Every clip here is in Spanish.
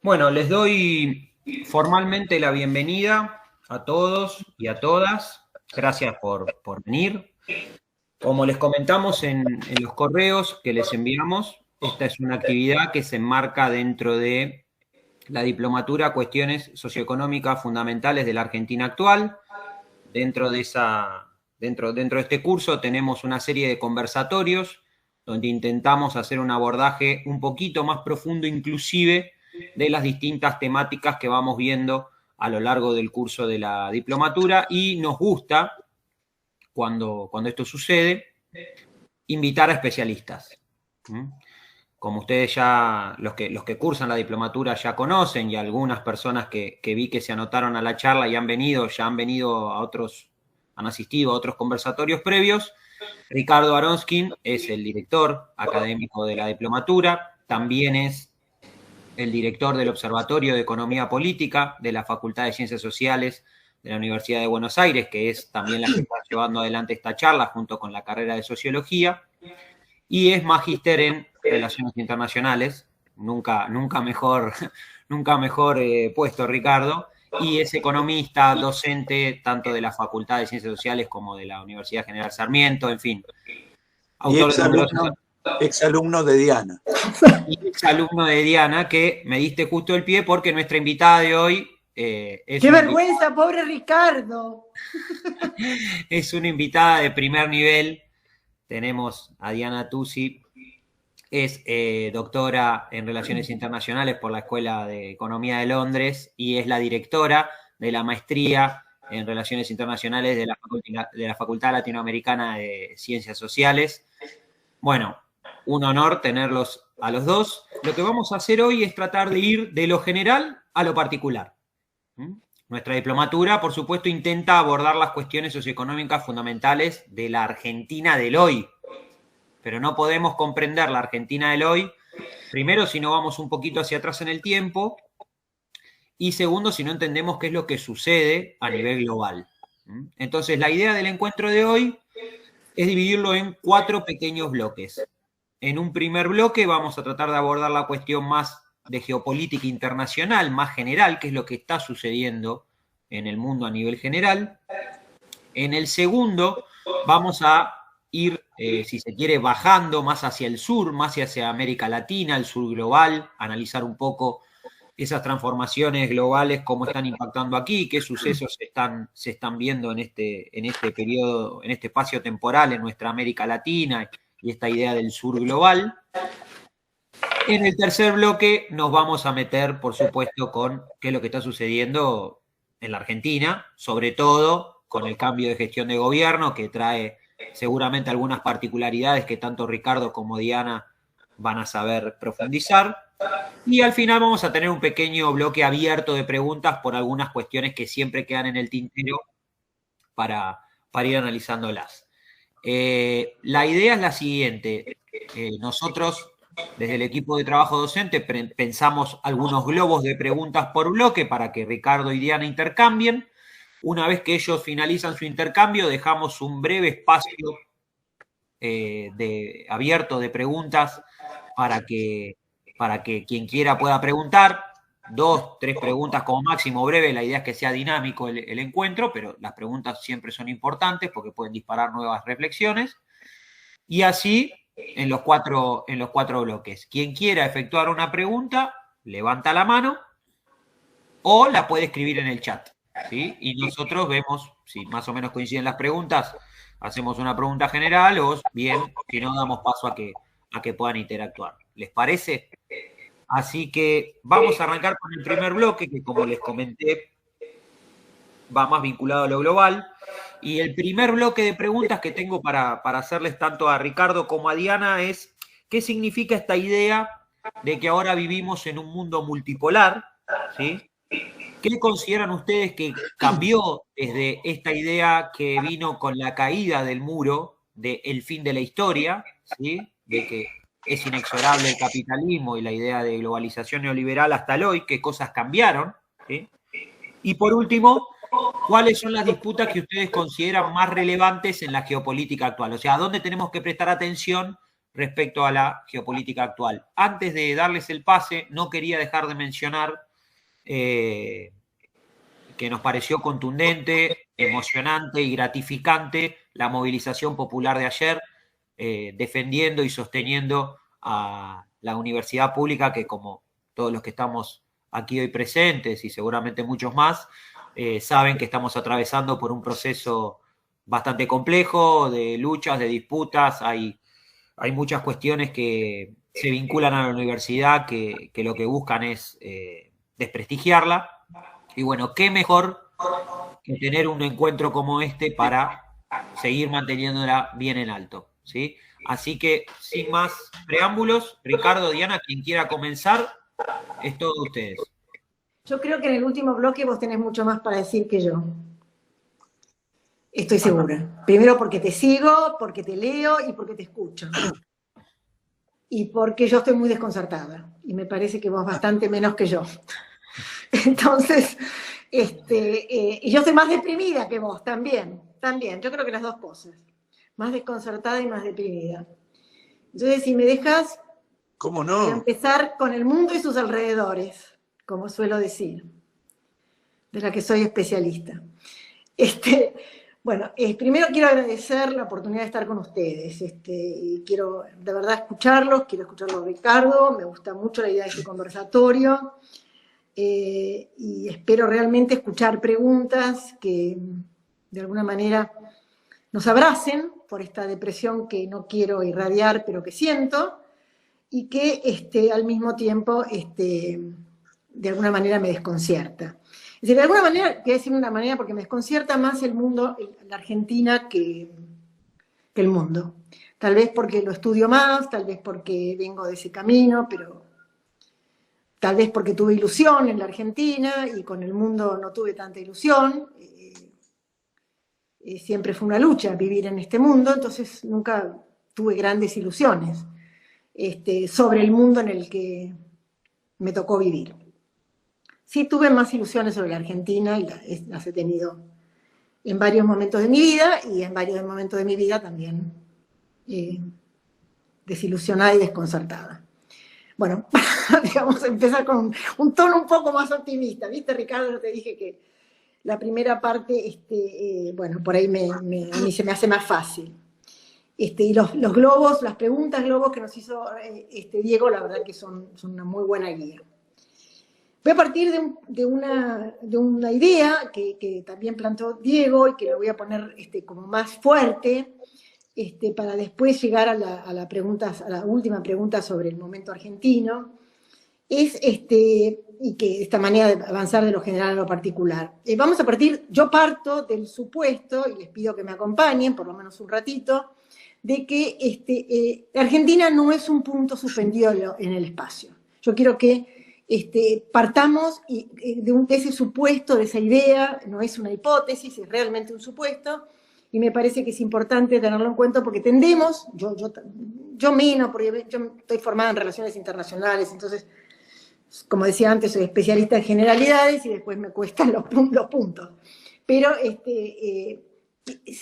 Bueno, les doy formalmente la bienvenida a todos y a todas. Gracias por venir. Como les comentamos en los correos que les enviamos, esta es una actividad que se enmarca dentro de la diplomatura Cuestiones Socioeconómicas Fundamentales de la Argentina Actual. Dentro de este curso tenemos una serie de conversatorios donde intentamos hacer un abordaje un poquito más profundo, inclusive, de las distintas temáticas que vamos viendo a lo largo del curso de la diplomatura, y nos gusta, cuando esto sucede, invitar a especialistas. Como ustedes ya, los que cursan la diplomatura ya conocen, y algunas personas que vi que se anotaron a la charla y han venido han asistido a otros conversatorios previos. Ricardo Aronskin es el director académico de la diplomatura, también es el director del Observatorio de Economía Política de la Facultad de Ciencias Sociales de la Universidad de Buenos Aires, que es también la que está llevando adelante esta charla junto con la carrera de Sociología, y es magíster en Relaciones Internacionales, nunca mejor puesto, Ricardo, y es economista, docente tanto de la Facultad de Ciencias Sociales como de la Universidad General Sarmiento, en fin. Autor exalumno de Diana. Y exalumno de Diana, que me diste justo el pie porque nuestra invitada de hoy es... ¡Qué vergüenza, pobre Ricardo! Es una invitada de primer nivel. Tenemos a Diana Tusi, es doctora en Relaciones Internacionales por la Escuela de Economía de Londres y es la directora de la maestría en Relaciones Internacionales de la Facultad Latinoamericana de Ciencias Sociales. Bueno, un honor tenerlos a los dos. Lo que vamos a hacer hoy es tratar de ir de lo general a lo particular. Nuestra diplomatura, por supuesto, intenta abordar las cuestiones socioeconómicas fundamentales de la Argentina del hoy, pero no podemos comprender la Argentina del hoy, primero, si no vamos un poquito hacia atrás en el tiempo, y segundo, si no entendemos qué es lo que sucede a nivel global. Entonces, la idea del encuentro de hoy es dividirlo en 4 pequeños bloques. En un primer bloque vamos a tratar de abordar la cuestión más de geopolítica internacional, más general, qué es lo que está sucediendo en el mundo a nivel general. En el segundo vamos a ir, si se quiere, bajando más hacia el sur, más hacia América Latina, el sur global, analizar un poco esas transformaciones globales, cómo están impactando aquí, qué sucesos se están viendo en este periodo, en este espacio temporal en nuestra América Latina y esta idea del sur global. En el tercer bloque nos vamos a meter, por supuesto, con qué es lo que está sucediendo en la Argentina, sobre todo con el cambio de gestión de gobierno que trae seguramente algunas particularidades que tanto Ricardo como Diana van a saber profundizar. Y al final vamos a tener un pequeño bloque abierto de preguntas por algunas cuestiones que siempre quedan en el tintero para ir analizándolas. La idea es la siguiente. Nosotros, desde el equipo de trabajo docente, pensamos algunos globos de preguntas por bloque para que Ricardo y Diana intercambien. Una vez que ellos finalizan su intercambio, dejamos un breve espacio abierto de preguntas para que quien quiera pueda preguntar. 2, 3 preguntas como máximo, breve. La idea es que sea dinámico el encuentro, pero las preguntas siempre son importantes porque pueden disparar nuevas reflexiones. Y así en los 4 bloques. Quien quiera efectuar una pregunta, levanta la mano o la puede escribir en el chat, ¿sí? Y nosotros vemos si más o menos coinciden las preguntas, hacemos una pregunta general o bien, si no, damos paso a que puedan interactuar. ¿Les parece? Así que vamos a arrancar con el primer bloque, que como les comenté, va más vinculado a lo global. Y el primer bloque de preguntas que tengo para hacerles tanto a Ricardo como a Diana es: ¿qué significa esta idea de que ahora vivimos en un mundo multipolar? ¿Sí? ¿Qué consideran ustedes que cambió desde esta idea que vino con la caída del muro del fin de la historia, ¿sí? De que es inexorable el capitalismo y la idea de globalización neoliberal hasta el hoy? ¿Qué cosas cambiaron? ¿Sí? Y por último, ¿cuáles son las disputas que ustedes consideran más relevantes en la geopolítica actual? O sea, ¿a dónde tenemos que prestar atención respecto a la geopolítica actual. Antes de darles el pase, no quería dejar de mencionar que nos pareció contundente, emocionante y gratificante la movilización popular de ayer, defendiendo y sosteniendo a la universidad pública que, como todos los que estamos aquí hoy presentes y seguramente muchos más, saben que estamos atravesando por un proceso bastante complejo de luchas, de disputas. Hay muchas cuestiones que se vinculan a la universidad que lo que buscan es desprestigiarla. Y bueno, qué mejor que tener un encuentro como este para seguir manteniéndola bien en alto, ¿sí? Así que, sin más preámbulos, Ricardo, Diana, quien quiera comenzar, es todo de ustedes. Yo creo que en el último bloque vos tenés mucho más para decir que yo. Estoy segura. Primero porque te sigo, porque te leo y porque te escucho. Y porque yo estoy muy desconcertada. Y me parece que vos bastante menos que yo. Entonces, y yo estoy más deprimida que vos también. También, yo creo que las dos cosas. Más desconcertada y más deprimida. Entonces, si me dejas, ¿cómo no? voy a empezar con el mundo y sus alrededores, como suelo decir, de la que soy especialista. Bueno, primero quiero agradecer la oportunidad de estar con ustedes. Y quiero de verdad escucharlos, quiero escucharlos a Ricardo, me gusta mucho la idea de este conversatorio. Y espero realmente escuchar preguntas que de alguna manera nos abracen por esta depresión que no quiero irradiar, pero que siento, y que al mismo tiempo de alguna manera me desconcierta. Es decir, de alguna manera, voy a decir una manera, porque me desconcierta más el mundo, la Argentina, que el mundo. Tal vez porque lo estudio más, tal vez porque vengo de ese camino, pero tal vez porque tuve ilusión en la Argentina y con el mundo no tuve tanta ilusión. Siempre fue una lucha vivir en este mundo, entonces nunca tuve grandes ilusiones sobre el mundo en el que me tocó vivir. Sí tuve más ilusiones sobre la Argentina y las he tenido en varios momentos de mi vida y en varios momentos de mi vida también desilusionada y desconcertada. Bueno, digamos, empezar con un tono un poco más optimista. ¿Viste, Ricardo? Yo te dije que la primera parte, bueno, por ahí a mí se me hace más fácil. Y los globos, las preguntas globos que nos hizo Diego, la verdad que son una muy buena guía. Voy a partir de una idea que también planteó Diego y que la voy a poner como más fuerte, para después llegar a la última pregunta sobre el momento argentino, y que esta manera de avanzar de lo general a lo particular. Yo parto del supuesto, y les pido que me acompañen por lo menos un ratito, de que Argentina no es un punto suspendido en el espacio. Yo quiero que partamos de ese supuesto, de esa idea, no es una hipótesis, es realmente un supuesto, y me parece que es importante tenerlo en cuenta porque tendemos, yo menos, porque yo estoy formada en relaciones internacionales, entonces, como decía antes, soy especialista en generalidades y después me cuestan los puntos. Pero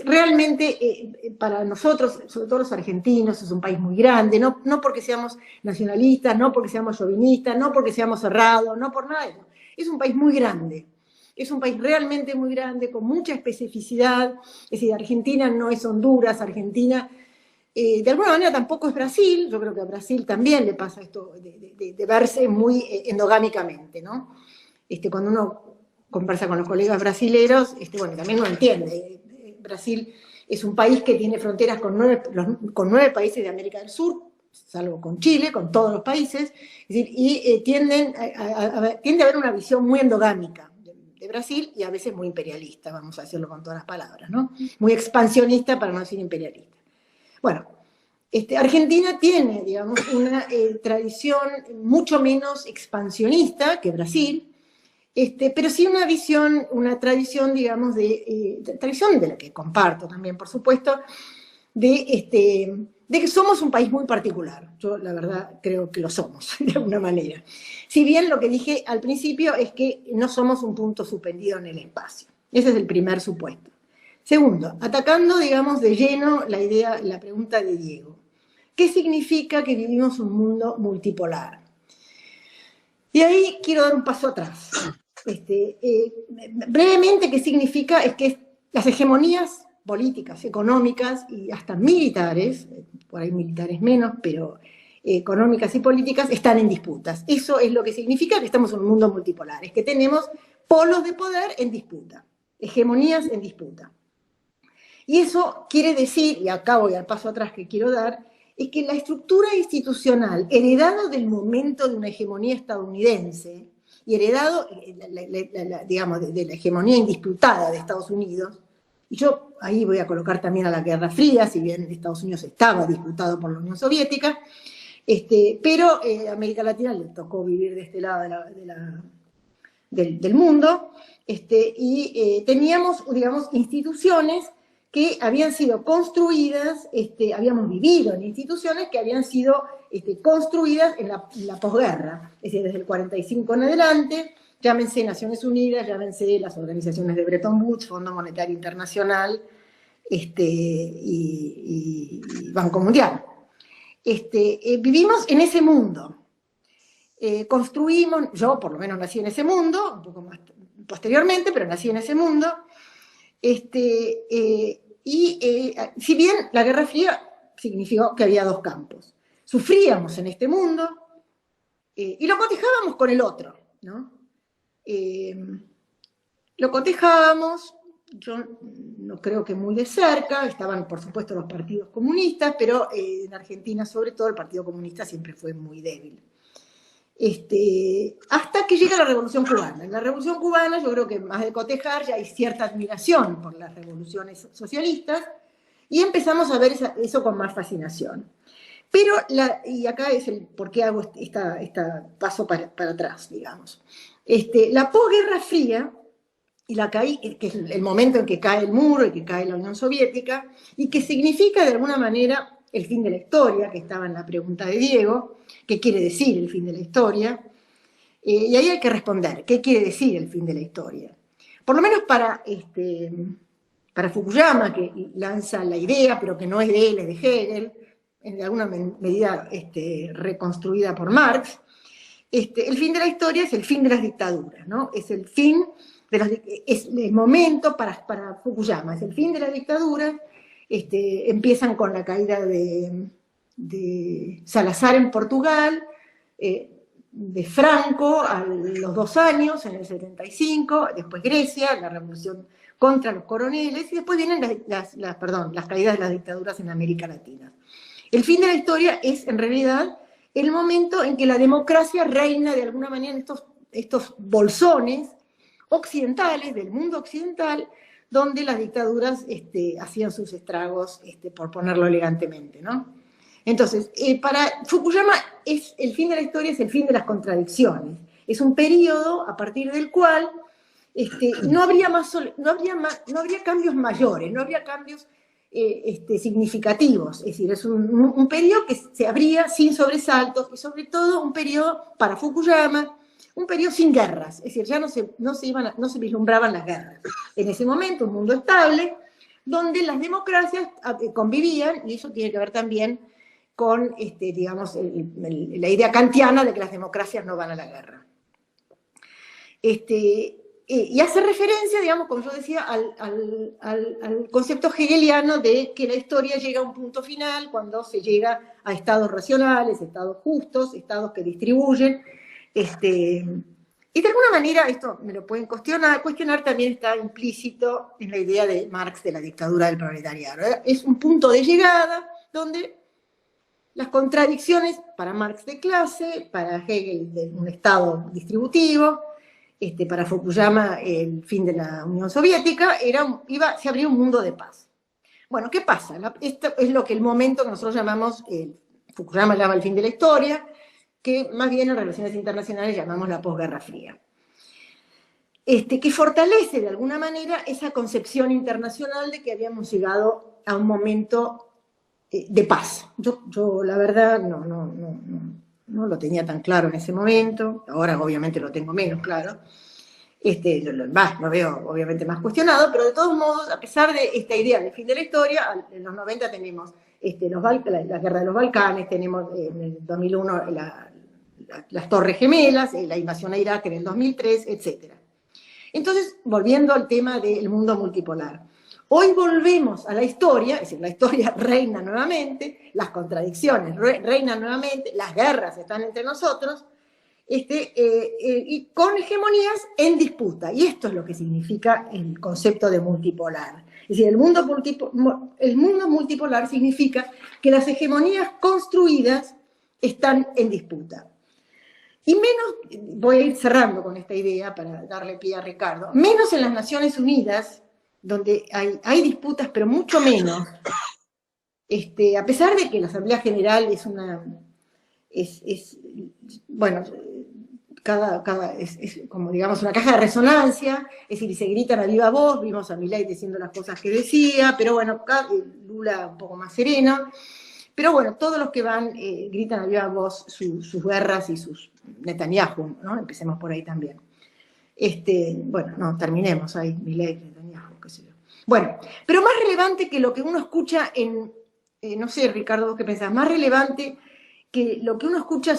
realmente para nosotros, sobre todo los argentinos, es un país muy grande, no porque seamos nacionalistas, no porque seamos chauvinistas, no porque seamos cerrados, no por nada de eso. Es un país muy grande. Es un país realmente muy grande, con mucha especificidad. Es decir, Argentina no es Honduras, Argentina de alguna manera tampoco es Brasil. Yo creo que a Brasil también le pasa esto de verse muy endogámicamente, ¿no? Cuando uno conversa con los colegas brasileros, bueno, también uno entiende. Brasil es un país que tiene fronteras con 9 países de América del Sur, salvo con Chile, con todos los países, es decir, y tiende a haber una visión muy endogámica de Brasil y a veces muy imperialista, vamos a decirlo con todas las palabras, ¿no? Muy expansionista para no decir imperialista. Bueno, Argentina tiene, digamos, una tradición mucho menos expansionista que Brasil, pero sí una tradición, digamos, tradición de la que comparto también, por supuesto, de que somos un país muy particular. Yo, la verdad, creo que lo somos, de alguna manera. Si bien lo que dije al principio es que no somos un punto suspendido en el espacio. Ese es el primer supuesto. Segundo, atacando, digamos, de lleno la pregunta de Diego. ¿Qué significa que vivimos un mundo multipolar? Y ahí quiero dar un paso atrás. Brevemente, ¿qué significa? Es que las hegemonías políticas, económicas y hasta militares, por ahí militares menos, pero económicas y políticas, están en disputas. Eso es lo que significa que estamos en un mundo multipolar, es que tenemos polos de poder en disputa, hegemonías en disputa. Y eso quiere decir, y acá voy al paso atrás que quiero dar, es que la estructura institucional, heredado del momento de una hegemonía estadounidense, y heredado, digamos, de la hegemonía indisputada de Estados Unidos, y yo ahí voy a colocar también a la Guerra Fría, si bien Estados Unidos estaba disputado por la Unión Soviética, pero a América Latina le tocó vivir de este lado del mundo, y teníamos, digamos, instituciones que habían sido construidas, habíamos vivido en instituciones que habían sido construidas en la posguerra, es decir, desde el 45 en adelante, llámense Naciones Unidas, llámense las organizaciones de Bretton Woods, Fondo Monetario Internacional y Banco Mundial. Vivimos en ese mundo. Construimos, yo por lo menos nací en ese mundo, un poco más posteriormente, pero nací en ese mundo. Si bien la Guerra Fría significó que había dos campos. Sufríamos en este mundo y lo cotejábamos con el otro, ¿no? Lo cotejábamos, yo no creo que muy de cerca, estaban por supuesto los partidos comunistas, pero en Argentina sobre todo el Partido Comunista siempre fue muy débil. Hasta que llega la Revolución Cubana. En la Revolución Cubana yo creo que más de cotejar ya hay cierta admiración por las revoluciones socialistas y empezamos a ver eso con más fascinación. Pero, y acá es el por qué hago esta paso para atrás, digamos. La posguerra fría, que es el momento en que cae el muro y que cae la Unión Soviética, y que significa de alguna manera el fin de la historia, que estaba en la pregunta de Diego, ¿qué quiere decir el fin de la historia? Y ahí hay que responder, ¿qué quiere decir el fin de la historia? Por lo menos para Fukuyama, que lanza la idea, pero que no es de él, es de Hegel, en alguna medida reconstruida por Marx, el fin de la historia es el fin de las dictaduras, ¿no? Es el fin es el momento para Fukuyama, es el fin de las dictaduras. Empiezan con la caída de Salazar en Portugal, de Franco a los 2 años, en el 75, después Grecia, la revolución contra los coroneles, y después vienen las caídas de las dictaduras en América Latina. El fin de la historia es, en realidad, el momento en que la democracia reina de alguna manera en estos bolsones occidentales, del mundo occidental, donde las dictaduras hacían sus estragos, por ponerlo elegantemente, ¿no? Entonces, para Fukuyama, el fin de la historia es el fin de las contradicciones. Es un periodo a partir del cual no habría cambios mayores, no habría cambios significativos. Es decir, es un periodo que se abría sin sobresaltos y sobre todo un periodo, para Fukuyama, un periodo sin guerras, es decir, ya no se vislumbraban las guerras. En ese momento, un mundo estable, donde las democracias convivían, y eso tiene que ver también con, digamos, la idea kantiana de que las democracias no van a la guerra. Y hace referencia, digamos, como yo decía, al concepto hegeliano de que la historia llega a un punto final cuando se llega a estados racionales, estados justos, estados que distribuyen. Y de alguna manera, esto me lo pueden cuestionar también está implícito en la idea de Marx de la dictadura del proletariado. Es un punto de llegada donde las contradicciones, para Marx de clase, para Hegel de un estado distributivo, para Fukuyama el fin de la Unión Soviética, se abría un mundo de paz. Bueno, ¿qué pasa? Esto es el momento que nosotros llamamos, Fukuyama llama el fin de la historia, que más bien en relaciones internacionales llamamos la posguerra fría. Que fortalece de alguna manera esa concepción internacional de que habíamos llegado a un momento de paz. Yo la verdad no lo tenía tan claro en ese momento, ahora obviamente lo tengo menos claro, Lo veo obviamente más cuestionado, pero de todos modos, a pesar de esta idea de fin de la historia, en los 90 tenemos la guerra de los Balcanes, tenemos en el 2001 las Torres Gemelas, la invasión a Irak en el 2003, etc. Entonces, volviendo al tema del mundo multipolar. Hoy volvemos a la historia, es decir, la historia reina nuevamente, las contradicciones reinan nuevamente, las guerras están entre nosotros, y con hegemonías en disputa. Y esto es lo que significa el concepto de multipolar. Es decir, el mundo multipolar significa que las hegemonías construidas están en disputa. Y menos, voy a ir cerrando con esta idea para darle pie a Ricardo, menos en las Naciones Unidas, donde hay disputas, pero mucho menos. A pesar de que la Asamblea General es como digamos una caja de resonancia, es decir, y se gritan a viva voz, vimos a Milei diciendo las cosas que decía, pero bueno, Lula un poco más sereno, pero bueno, todos los que van gritan a viva voz sus guerras y sus Netanyahu, ¿no? Empecemos por ahí también. Bueno, no, terminemos ahí, Milei, Netanyahu, qué sé yo. Bueno, pero más relevante que lo que uno escucha no sé, Ricardo, ¿vos qué pensás? Más relevante que lo que uno escucha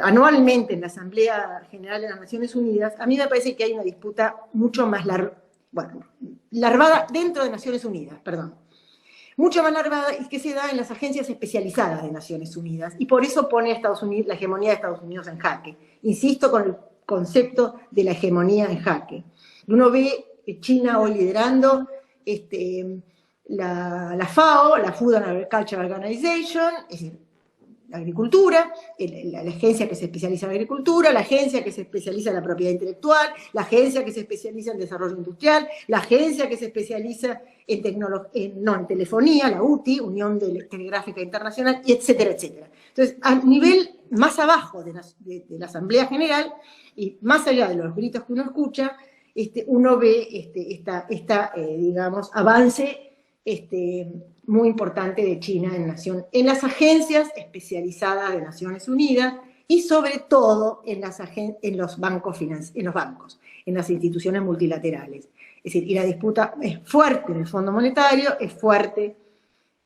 anualmente en la Asamblea General de las Naciones Unidas, a mí me parece que hay una disputa mucho más larvada dentro de Naciones Unidas, mucho más larvada y que se da en las agencias especializadas de Naciones Unidas, y por eso pone a Estados Unidos, la hegemonía de Estados Unidos en jaque. Insisto con el concepto de la hegemonía en jaque. Uno ve China hoy liderando la FAO, la Food and Agriculture Organization, es decir, la agricultura, la agencia que se especializa en la agricultura, la agencia que se especializa en la propiedad intelectual, la agencia que se especializa en desarrollo industrial, la agencia que se especializa en telefonía, la UTI, Unión Telegráfica Internacional, y etcétera, etcétera. Entonces, a nivel más abajo de la Asamblea General, y más allá de los gritos que uno escucha, uno ve digamos, avance muy importante de China en las agencias especializadas de Naciones Unidas y sobre todo en los bancos, en las instituciones multilaterales. Es decir, y la disputa es fuerte en el Fondo Monetario, es fuerte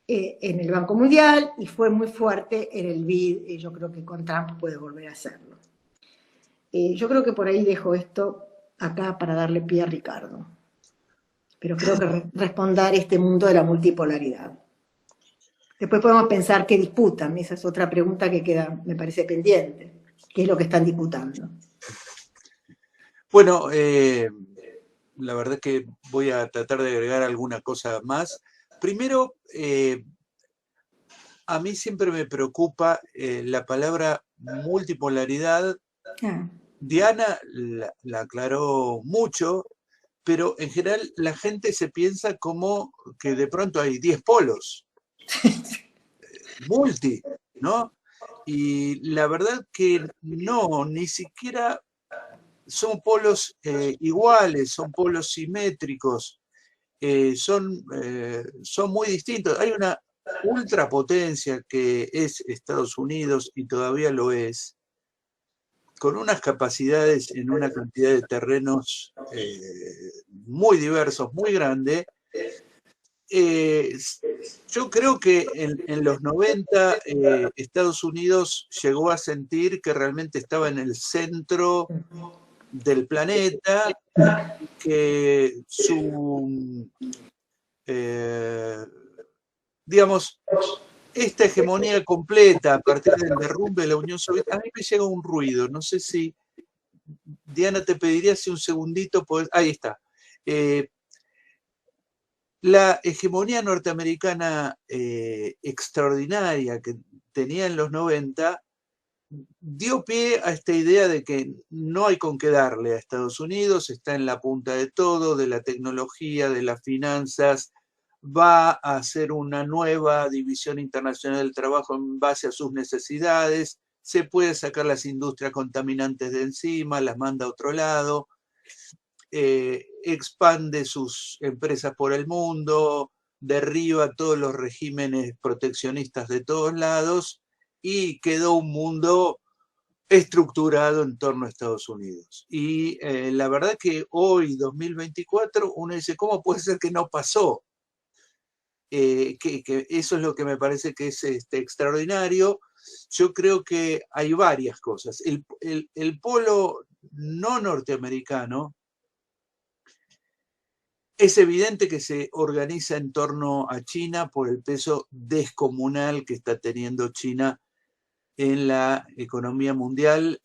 en el Banco Mundial y fue muy fuerte en el BID, y yo creo que con Trump puede volver a hacerlo. Yo creo que por ahí dejo esto acá para darle pie a Ricardo. Pero creo que responder este mundo de la multipolaridad. Después podemos pensar qué disputan, esa es otra pregunta que queda, me parece, pendiente. ¿Qué es lo que están disputando? Bueno, la verdad es que voy a tratar de agregar alguna cosa más. Primero, a mí siempre me preocupa la palabra multipolaridad. Diana la aclaró mucho, pero en general la gente se piensa como que de pronto hay 10 polos, multi, ¿no? Y la verdad que no, ni siquiera son polos iguales, son polos simétricos, son muy distintos. Hay una ultrapotencia que es Estados Unidos y todavía lo es, con unas capacidades en una cantidad de terrenos muy diversos, muy grande. Yo creo que en los 90 Estados Unidos llegó a sentir que realmente estaba en el centro del planeta, que digamos, esta hegemonía completa a partir del derrumbe de la Unión Soviética, a mí me llega un ruido, no sé si, Diana, te pediría si un segundito, ahí está. La hegemonía norteamericana extraordinaria que tenía en los 90 dio pie a esta idea de que no hay con qué darle a Estados Unidos, está en la punta de todo, de la tecnología, de las finanzas, va a hacer una nueva división internacional del trabajo en base a sus necesidades, se puede sacar las industrias contaminantes de encima, las manda a otro lado, expande sus empresas por el mundo, derriba todos los regímenes proteccionistas de todos lados y quedó un mundo estructurado en torno a Estados Unidos. Y la verdad que hoy, 2024, uno dice, ¿cómo puede ser que no pasó? Que eso es lo que me parece que es extraordinario. Yo creo que hay varias cosas. El polo no norteamericano es evidente que se organiza en torno a China por el peso descomunal que está teniendo China en la economía mundial.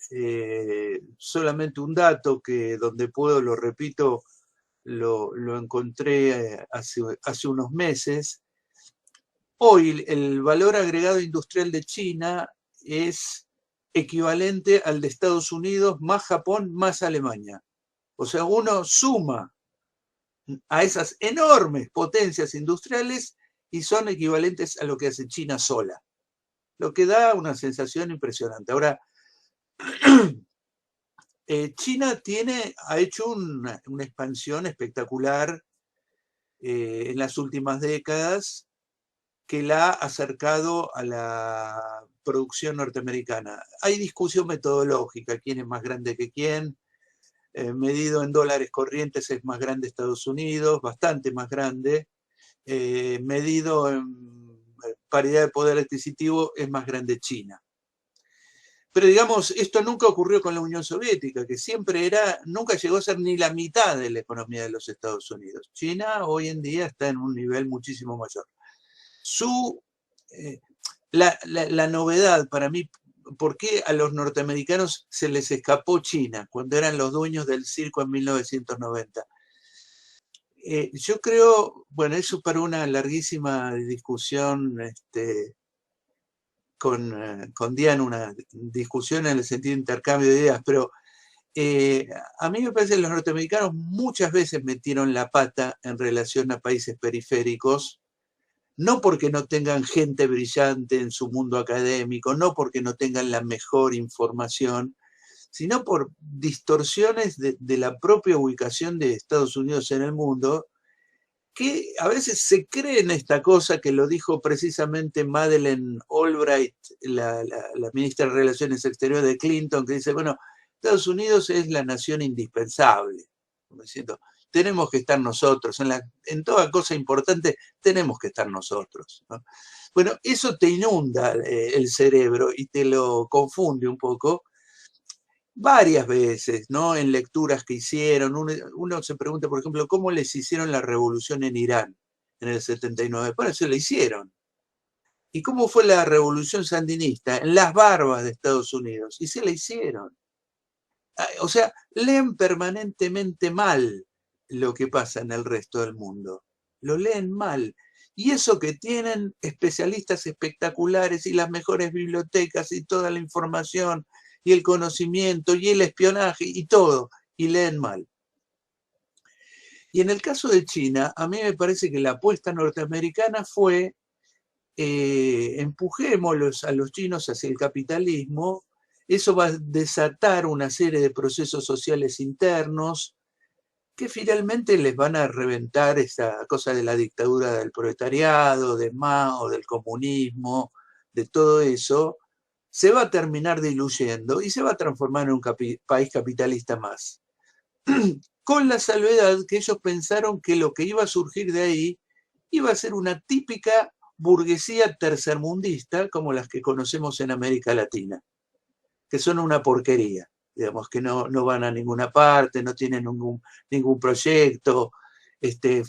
Solamente un dato que donde puedo, lo repito, lo encontré hace unos meses. Hoy el valor agregado industrial de China es equivalente al de Estados Unidos más Japón más Alemania. O sea, uno suma a esas enormes potencias industriales y son equivalentes a lo que hace China sola, lo que da una sensación impresionante. Ahora, China ha hecho una expansión espectacular en las últimas décadas que la ha acercado a la producción norteamericana. Hay discusión metodológica, quién es más grande que quién. Medido en dólares corrientes es más grande Estados Unidos, bastante más grande. Medido en paridad de poder adquisitivo es más grande China. Pero digamos, esto nunca ocurrió con la Unión Soviética, que nunca llegó a ser ni la mitad de la economía de los Estados Unidos. China hoy en día está en un nivel muchísimo mayor. La novedad para mí, ¿por qué a los norteamericanos se les escapó China cuando eran los dueños del circo en 1990? Yo creo, bueno, eso para una larguísima discusión con Diana, una discusión en el sentido de intercambio de ideas, pero a mí me parece que los norteamericanos muchas veces metieron la pata en relación a países periféricos, no porque no tengan gente brillante en su mundo académico, no porque no tengan la mejor información, sino por distorsiones de la propia ubicación de Estados Unidos en el mundo, que a veces se cree en esta cosa que lo dijo precisamente Madeleine Albright, la ministra de Relaciones Exteriores de Clinton, que dice, bueno, Estados Unidos es la nación indispensable, como diciendo, tenemos que estar nosotros, en toda cosa importante tenemos que estar nosotros, ¿no? Bueno, eso te inunda el cerebro y te lo confunde un poco varias veces, ¿no? En lecturas que hicieron. Uno se pregunta, por ejemplo, ¿cómo les hicieron la revolución en Irán en el 79? Bueno, se la hicieron. ¿Y cómo fue la revolución sandinista? En las barbas de Estados Unidos. Y se la hicieron. O sea, leen permanentemente mal lo que pasa en el resto del mundo. Lo leen mal. Y eso que tienen especialistas espectaculares y las mejores bibliotecas y toda la información y el conocimiento y el espionaje y todo, y leen mal. Y en el caso de China, a mí me parece que la apuesta norteamericana fue empujémoslos a los chinos hacia el capitalismo, eso va a desatar una serie de procesos sociales internos que finalmente les van a reventar esa cosa de la dictadura del proletariado, de Mao, del comunismo, de todo eso, se va a terminar diluyendo y se va a transformar en un país capitalista más. Con la salvedad que ellos pensaron que lo que iba a surgir de ahí iba a ser una típica burguesía tercermundista como las que conocemos en América Latina, que son una porquería, digamos, que no van a ninguna parte, no tienen ningún proyecto,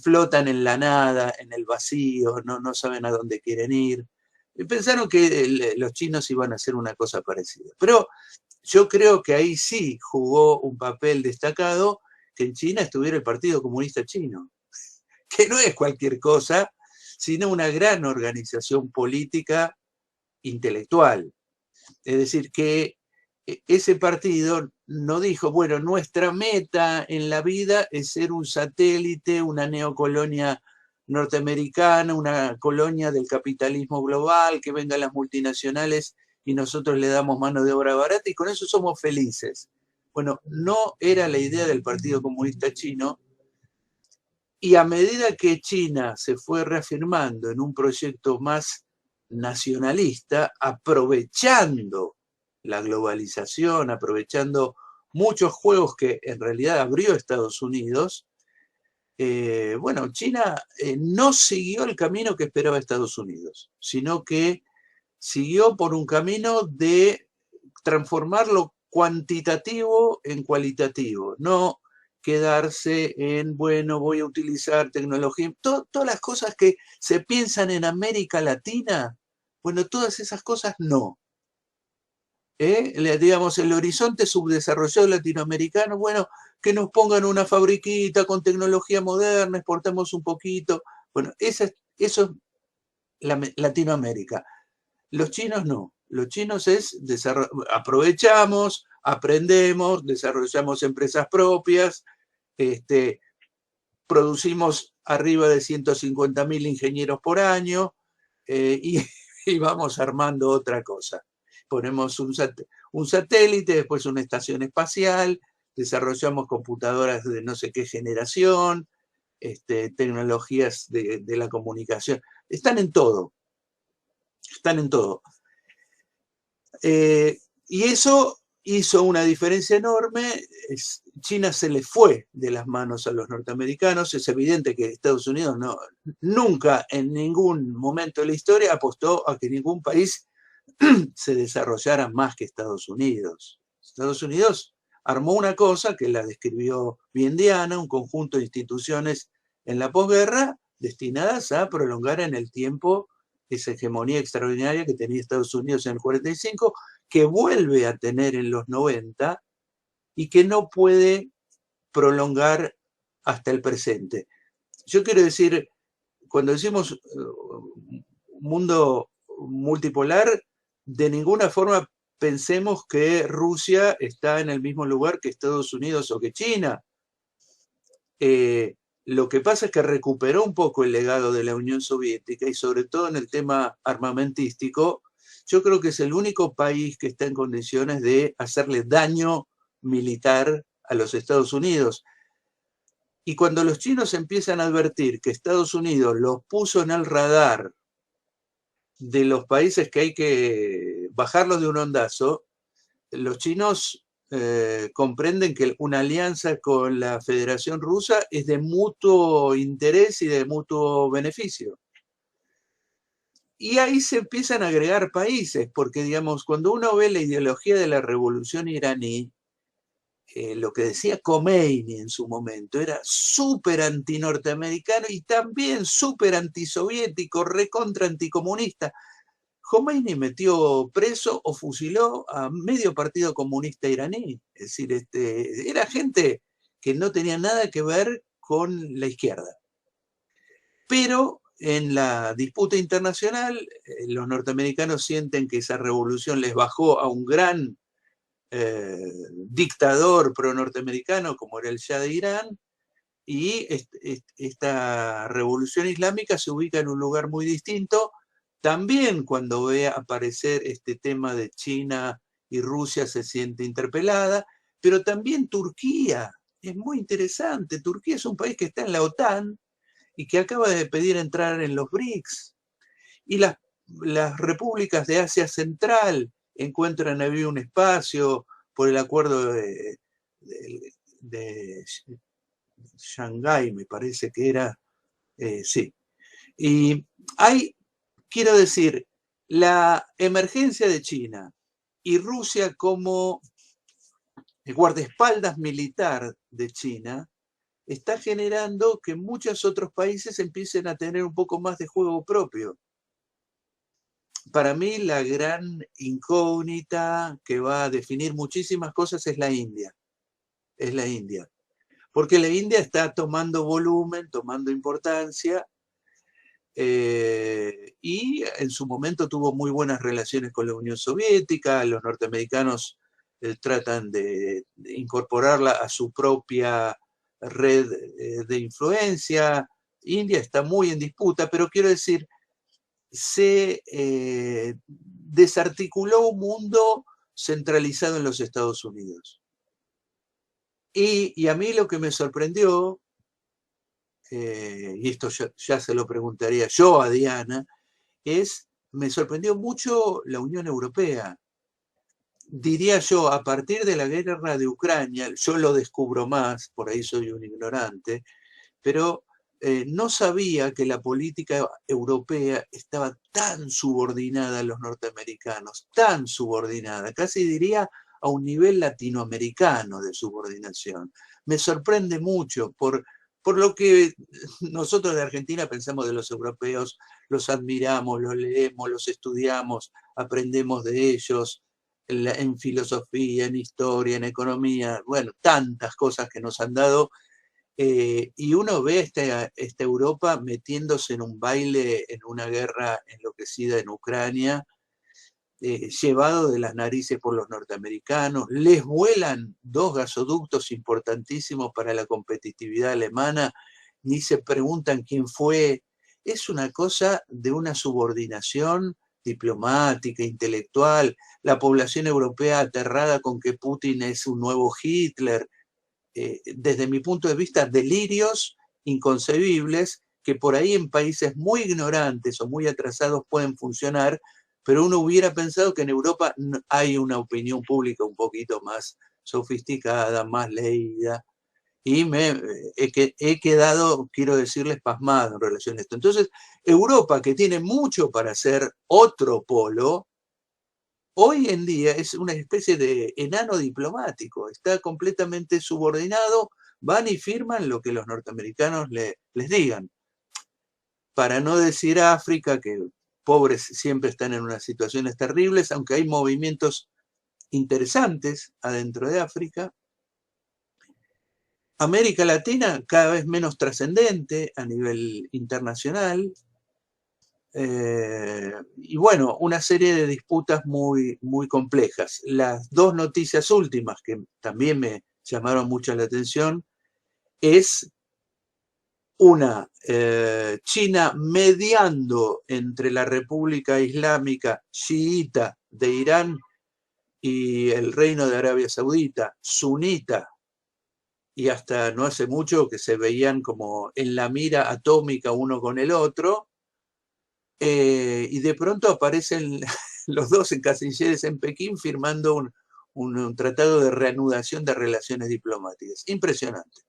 flotan en la nada, en el vacío, no saben a dónde quieren ir. Y pensaron que los chinos iban a hacer una cosa parecida. Pero yo creo que ahí sí jugó un papel destacado que en China estuviera el Partido Comunista Chino, que no es cualquier cosa, sino una gran organización política intelectual. Es decir, que ese partido no dijo, bueno, nuestra meta en la vida es ser un satélite, una neocolonia norteamericana, una colonia del capitalismo global, que vengan las multinacionales y nosotros le damos mano de obra barata y con eso somos felices. Bueno, no era la idea del Partido Comunista Chino, y a medida que China se fue reafirmando en un proyecto más nacionalista, aprovechando la globalización, aprovechando muchos juegos que en realidad abrió Estados Unidos, bueno, China no siguió el camino que esperaba Estados Unidos, sino que siguió por un camino de transformar lo cuantitativo en cualitativo, no quedarse en, bueno, voy a utilizar tecnología, todas las cosas que se piensan en América Latina, bueno, todas esas cosas no. Digamos, el horizonte subdesarrollado latinoamericano, bueno, que nos pongan una fabriquita con tecnología moderna, exportamos un poquito, bueno, eso es Latinoamérica. Los chinos no. Los chinos es aprovechamos, aprendemos, desarrollamos empresas propias, producimos arriba de 150.000 ingenieros por año y vamos armando otra cosa. Ponemos un satélite, después una estación espacial, desarrollamos computadoras de no sé qué generación, tecnologías de la comunicación. Están en todo. Están en todo. Y eso hizo una diferencia enorme. China se le fue de las manos a los norteamericanos. Es evidente que Estados Unidos nunca en ningún momento de la historia apostó a que ningún país se desarrollara más que Estados Unidos. Estados Unidos armó una cosa que la describió bien Diana, un conjunto de instituciones en la posguerra destinadas a prolongar en el tiempo esa hegemonía extraordinaria que tenía Estados Unidos en el 45, que vuelve a tener en los 90 y que no puede prolongar hasta el presente. Yo quiero decir, cuando decimos mundo multipolar, de ninguna forma pensemos que Rusia está en el mismo lugar que Estados Unidos o que China. Lo que pasa es que recuperó un poco el legado de la Unión Soviética y sobre todo en el tema armamentístico, yo creo que es el único país que está en condiciones de hacerle daño militar a los Estados Unidos. Y cuando los chinos empiezan a advertir que Estados Unidos los puso en el radar de los países que hay que bajarlos de un ondazo, los chinos comprenden que una alianza con la Federación Rusa es de mutuo interés y de mutuo beneficio. Y ahí se empiezan a agregar países, porque digamos, cuando uno ve la ideología de la revolución iraní, lo que decía Khomeini en su momento era súper antinorteamericano y también súper antisoviético, recontra anticomunista. Khomeini metió preso o fusiló a medio partido comunista iraní. Es decir, era gente que no tenía nada que ver con la izquierda. Pero en la disputa internacional, los norteamericanos sienten que esa revolución les bajó a un gran dictador pro-norteamericano como era el Shah de Irán, y esta revolución islámica se ubica en un lugar muy distinto. También cuando ve aparecer este tema de China y Rusia se siente interpelada, pero también Turquía, es muy interesante. Turquía es un país que está en la OTAN y que acaba de pedir entrar en los BRICS. Y las repúblicas de Asia Central encuentran ahí un espacio por el acuerdo de Shanghái, me parece que era, sí. Y quiero decir, la emergencia de China y Rusia como guardaespaldas militar de China está generando que muchos otros países empiecen a tener un poco más de juego propio. Para mí la gran incógnita que va a definir muchísimas cosas es la India. Es la India. Porque la India está tomando volumen, tomando importancia, y en su momento tuvo muy buenas relaciones con la Unión Soviética. Los norteamericanos tratan de incorporarla a su propia red de influencia. India está muy en disputa, pero quiero decir, se desarticuló un mundo centralizado en los Estados Unidos. Y a mí lo que me sorprendió, y esto ya se lo preguntaría yo a Diana, me sorprendió mucho la Unión Europea. diría yo, a partir de la guerra de Ucrania, yo lo descubro más, por ahí soy un ignorante, pero no sabía que la política europea estaba tan subordinada a los norteamericanos, tan subordinada, casi diría a un nivel latinoamericano de subordinación. Me sorprende mucho por lo que nosotros de Argentina pensamos de los europeos, los admiramos, los leemos, los estudiamos, aprendemos de ellos en filosofía, en historia, en economía, bueno, tantas cosas que nos han dado. Y uno ve esta Europa metiéndose en un baile, en una guerra enloquecida en Ucrania, llevado de las narices por los norteamericanos, les vuelan 2 gasoductos importantísimos para la competitividad alemana, ni se preguntan quién fue. Es una cosa de una subordinación diplomática, intelectual, la población europea aterrada con que Putin es un nuevo Hitler, desde mi punto de vista, delirios inconcebibles que por ahí en países muy ignorantes o muy atrasados pueden funcionar, pero uno hubiera pensado que en Europa hay una opinión pública un poquito más sofisticada, más leída, y he quedado, quiero decirles, pasmado en relación a esto. Entonces, Europa, que tiene mucho para ser otro polo, hoy en día es una especie de enano diplomático, está completamente subordinado, van y firman lo que los norteamericanos les digan. Para no decir a África, que pobres siempre están en unas situaciones terribles, aunque hay movimientos interesantes adentro de África. América Latina cada vez menos trascendente a nivel internacional. Y bueno, una serie de disputas muy, muy complejas. Las 2 noticias últimas que también me llamaron mucho la atención es una, China mediando entre la República Islámica Chiita de Irán y el Reino de Arabia Saudita, sunita, y hasta no hace mucho que se veían como en la mira atómica uno con el otro, y de pronto aparecen los 2 cancilleres en Pekín firmando un tratado de reanudación de relaciones diplomáticas. Impresionante.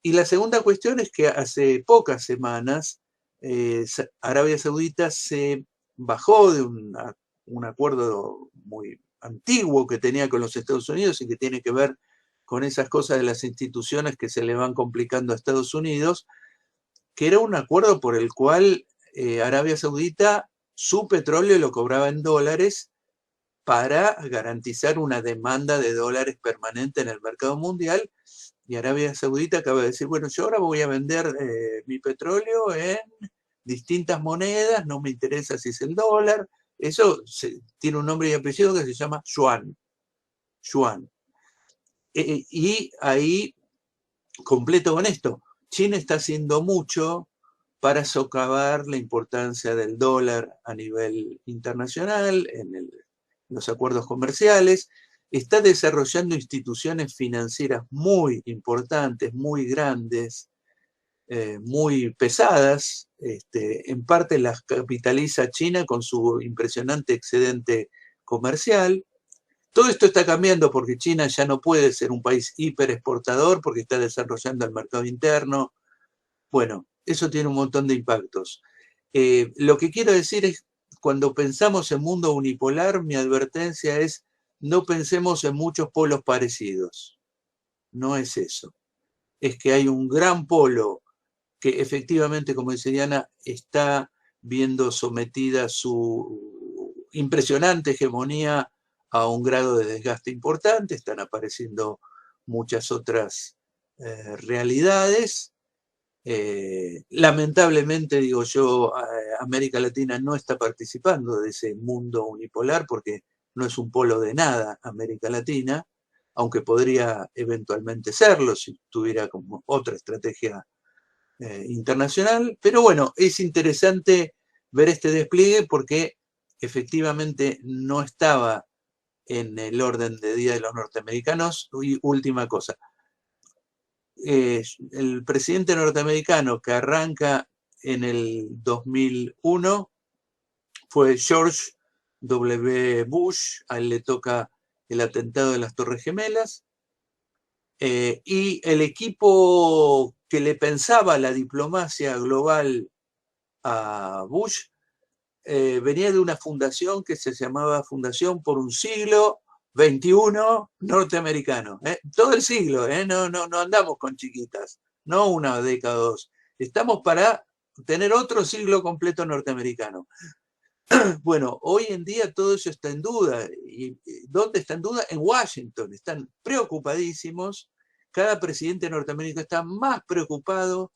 Y la segunda cuestión es que hace pocas semanas Arabia Saudita se bajó de un acuerdo muy antiguo que tenía con los Estados Unidos y que tiene que ver con esas cosas de las instituciones que se le van complicando a Estados Unidos, que era un acuerdo por el cual Arabia Saudita su petróleo lo cobraba en dólares para garantizar una demanda de dólares permanente en el mercado mundial. Y Arabia Saudita acaba de decir, bueno, yo ahora voy a vender mi petróleo en distintas monedas, no me interesa si es el dólar. Eso tiene un nombre y apellido que se llama yuan. Yuan. Y ahí, completo con esto, China está haciendo mucho para socavar la importancia del dólar a nivel internacional, en los acuerdos comerciales, está desarrollando instituciones financieras muy importantes, muy grandes, muy pesadas, en parte las capitaliza China con su impresionante excedente comercial. Todo esto está cambiando porque China ya no puede ser un país hiperexportador porque está desarrollando el mercado interno. Bueno, eso tiene un montón de impactos. Lo que quiero decir es, cuando pensamos en mundo unipolar, mi advertencia es, no pensemos en muchos polos parecidos. No es eso. Es que hay un gran polo que efectivamente, como dice Diana, está viendo sometida su impresionante hegemonía a un grado de desgaste importante, están apareciendo muchas otras realidades. Lamentablemente, digo yo, América Latina no está participando de ese mundo unipolar porque no es un polo de nada América Latina, aunque podría eventualmente serlo si tuviera como otra estrategia internacional. Pero bueno, es interesante ver este despliegue porque efectivamente no estaba en el orden de día de los norteamericanos. Y última cosa, el presidente norteamericano que arranca en el 2001 fue George W. Bush. A él le toca el atentado de las Torres Gemelas, y el equipo que le pensaba la diplomacia global a Bush venía de una fundación que se llamaba Fundación por un Siglo XXI Norteamericano. Todo el siglo, no andamos con chiquitas, no una década o dos. Estamos para tener otro siglo completo norteamericano. Bueno, hoy en día todo eso está en duda. ¿Y dónde está en duda? En Washington. Están preocupadísimos. Cada presidente norteamericano está más preocupado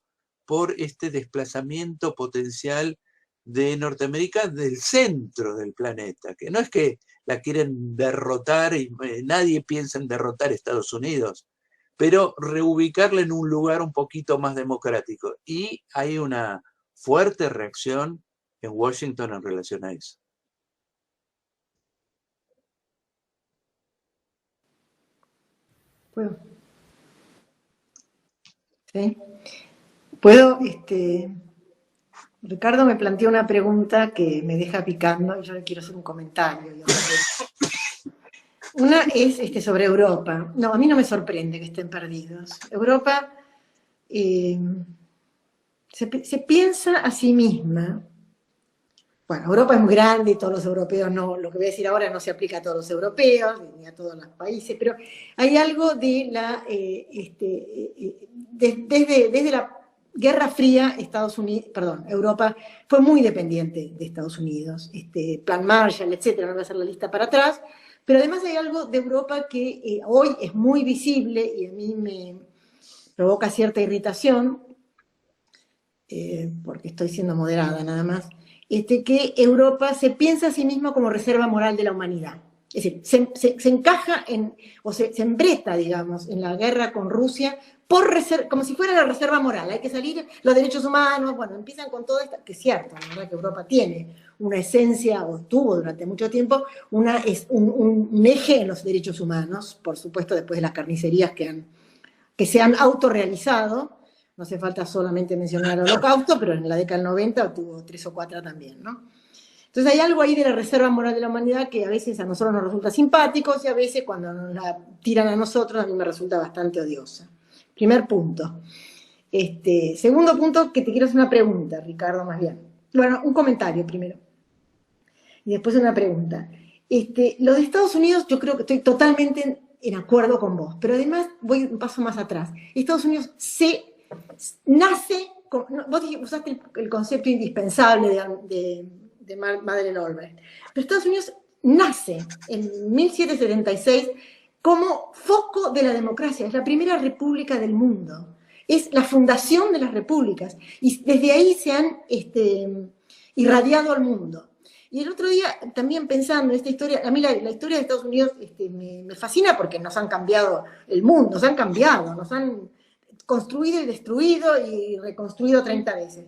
por este desplazamiento potencial de Norteamérica del centro del planeta, que no es que la quieren derrotar y nadie piensa en derrotar a Estados Unidos, pero reubicarla en un lugar un poquito más democrático. Y hay una fuerte reacción en Washington en relación a eso. ¿Puedo? ¿Sí? ¿Puedo? Ricardo me planteó una pregunta que me deja picando y yo le quiero hacer un comentario. Una es sobre Europa. No, a mí no me sorprende que estén perdidos. Europa se piensa a sí misma. Bueno, Europa es muy grande y todos los europeos no, lo que voy a decir ahora no se aplica a todos los europeos ni a todos los países, pero hay algo de la, desde la Guerra Fría, Europa fue muy dependiente de Estados Unidos, Plan Marshall, etcétera, no voy a hacer la lista para atrás, pero además hay algo de Europa que hoy es muy visible y a mí me provoca cierta irritación, porque estoy siendo moderada nada más, que Europa se piensa a sí misma como reserva moral de la humanidad. Es decir, se encaja se embreta, digamos, en la guerra con Rusia como si fuera la reserva moral. Hay que salir los derechos humanos, bueno, empiezan con todo esto, que es cierto, la verdad que Europa tiene una esencia, o tuvo durante mucho tiempo, un eje en los derechos humanos, por supuesto después de las carnicerías que se han autorrealizado. No hace falta solamente mencionar el Holocausto, pero en la década del 90 tuvo 3 o 4 también, ¿no? Entonces hay algo ahí de la reserva moral de la humanidad que a veces a nosotros nos resulta simpático y a veces cuando nos la tiran a nosotros a mí me resulta bastante odiosa. Primer punto. Segundo punto, que te quiero hacer una pregunta, Ricardo, más bien. Bueno, un comentario primero. Y después una pregunta. Lo de Estados Unidos, yo creo que estoy totalmente en acuerdo con vos, pero además voy un paso más atrás. Estados Unidos nace, vos usaste el concepto indispensable de Madeleine Albright, pero Estados Unidos nace en 1776 como foco de la democracia, es la primera república del mundo, es la fundación de las repúblicas, y desde ahí se han irradiado al mundo. Y el otro día, también pensando en esta historia, a mí la historia de Estados Unidos me fascina porque nos han cambiado el mundo, nos han cambiado, nos han construido y destruido y reconstruido 30 veces.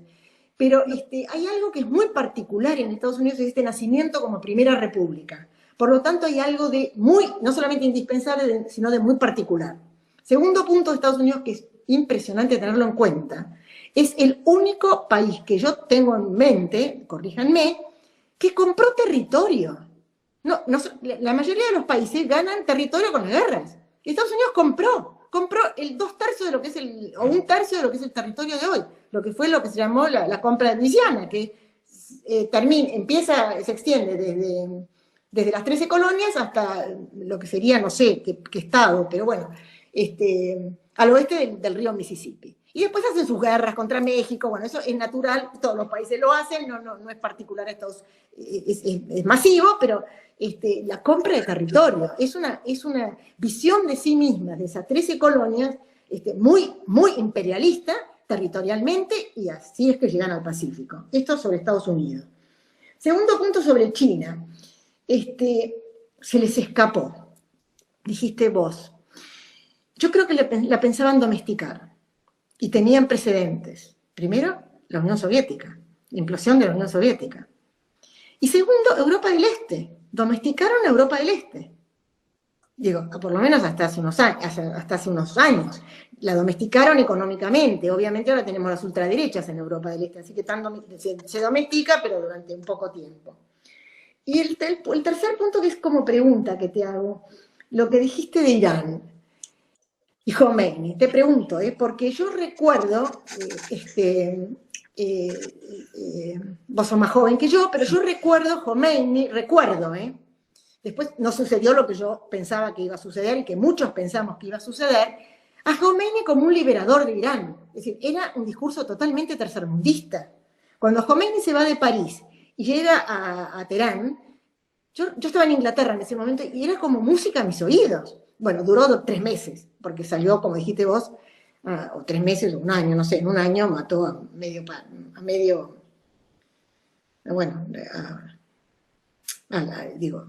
Pero hay algo que es muy particular en Estados Unidos, es este nacimiento como primera república. Por lo tanto, hay algo de muy, no solamente indispensable, sino de muy particular. Segundo punto de Estados Unidos, que es impresionante tenerlo en cuenta, es el único país que yo tengo en mente, corríjanme, que compró territorio. La mayoría de los países ganan territorio con las guerras. Estados Unidos compró el 2/3 de lo que es o 1/3 de lo que es el territorio de hoy, lo que fue lo que se llamó la compra de Luisiana, que se extiende desde las 13 colonias hasta lo que sería, no sé qué estado, pero bueno, al oeste del río Mississippi. Y después hacen sus guerras contra México, bueno, eso es natural, todos los países lo hacen, no es particular a Estados Unidos, es masivo, pero la compra de territorio es una visión de sí misma, de esas 13 colonias, muy, muy imperialista territorialmente, y así es que llegan al Pacífico. Esto sobre Estados Unidos. Segundo punto sobre China. Se les escapó, dijiste vos. Yo creo que la pensaban domesticar y tenían precedentes. Primero, la Unión Soviética, la implosión de la Unión Soviética. Y segundo, Europa del Este. Domesticaron a Europa del Este. Digo, por lo menos hasta hace unos años. La domesticaron económicamente. Obviamente ahora tenemos las ultraderechas en Europa del Este, así que se domestica, pero durante un poco tiempo. Y el tercer punto, que es como pregunta que te hago. lo que dijiste de Irán y Khomeini, te pregunto, porque yo recuerdo, vos sos más joven que yo, pero yo recuerdo Khomeini, después no sucedió lo que yo pensaba que iba a suceder y que muchos pensamos que iba a suceder, a Khomeini como un liberador de Irán. Es decir, era un discurso totalmente tercermundista. Cuando Khomeini se va de París y llega a Teherán, yo estaba en Inglaterra en ese momento y era como música a mis oídos. Bueno, duró 3 meses, porque salió, como dijiste vos, o 3 meses o un año, no sé, en un año mató bueno, digo,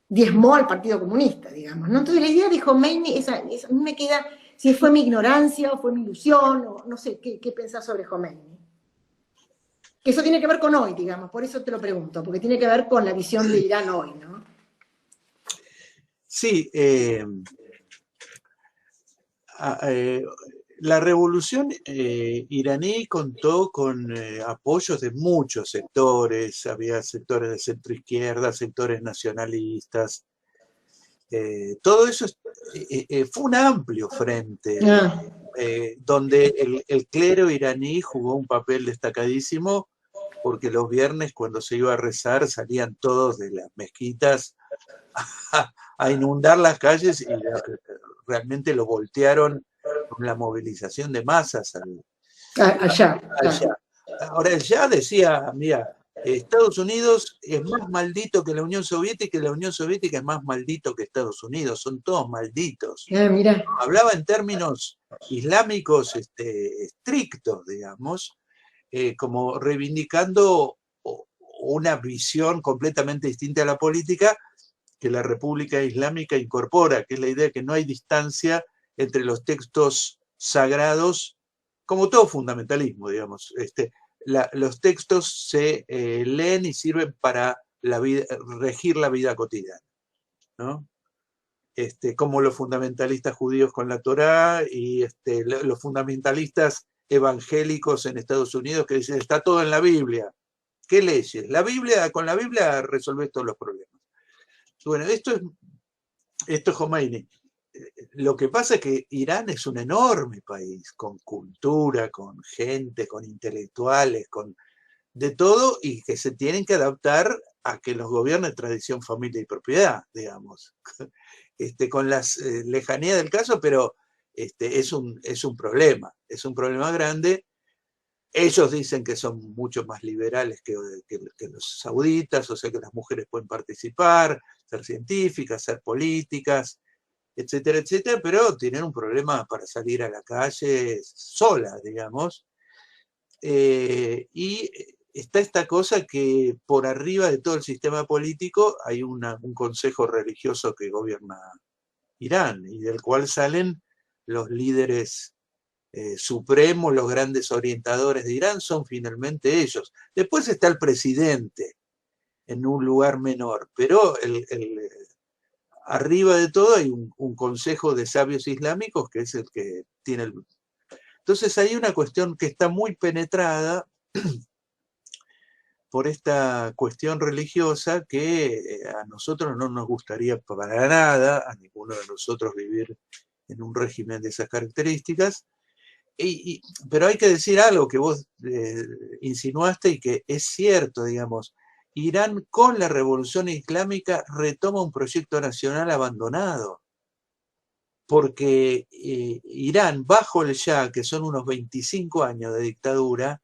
diezmó al Partido Comunista, digamos, ¿no? Entonces la idea de Khomeini, a mí me queda, si fue mi ignorancia o fue mi ilusión, o no sé, ¿qué pensás sobre Khomeini? Que eso tiene que ver con hoy, digamos, por eso te lo pregunto, porque tiene que ver con la visión de Irán hoy, ¿no? Sí, la revolución iraní contó con apoyos de muchos sectores, había sectores de centroizquierda, sectores nacionalistas, todo eso fue un amplio frente, donde el clero iraní jugó un papel destacadísimo, porque los viernes cuando se iba a rezar salían todos de las mezquitas a inundar las calles y realmente lo voltearon con la movilización de masas Allá. allá. Ahora ya decía, mira, Estados Unidos es más maldito que la Unión Soviética y la Unión Soviética es más maldito que Estados Unidos, son todos malditos. Mira. Hablaba en términos islámicos estrictos, digamos, como reivindicando una visión completamente distinta a la política que la República Islámica incorpora, que es la idea de que no hay distancia entre los textos sagrados, como todo fundamentalismo, digamos. Los textos se leen y sirven para regir la vida cotidiana, ¿no? Como los fundamentalistas judíos con la Torá y los fundamentalistas evangélicos en Estados Unidos que dicen, está todo en la Biblia. ¿Qué leyes? Con la Biblia resolvés todos los problemas. Bueno, esto es Khomeini. Lo que pasa es que Irán es un enorme país, con cultura, con gente, con intelectuales, con de todo, y que se tienen que adaptar a que los gobierne tradición, familia y propiedad, digamos. Con las lejanías del caso, pero es un problema grande. Ellos dicen que son mucho más liberales que los sauditas, o sea que las mujeres pueden participar, ser científicas, ser políticas, etcétera, etcétera, pero tienen un problema para salir a la calle sola, digamos. Y está esta cosa que por arriba de todo el sistema político hay un consejo religioso que gobierna Irán y del cual salen los líderes supremos, los grandes orientadores de Irán son finalmente ellos. Después está el presidente en un lugar menor, pero arriba de todo hay un consejo de sabios islámicos que es el que tiene el... Entonces hay una cuestión que está muy penetrada por esta cuestión religiosa que a nosotros no nos gustaría para nada, a ninguno de nosotros vivir en un régimen de esas características. Pero hay que decir algo que vos insinuaste y que es cierto, digamos. Irán con la revolución islámica retoma un proyecto nacional abandonado, porque Irán, bajo el Shah, que son unos 25 años de dictadura,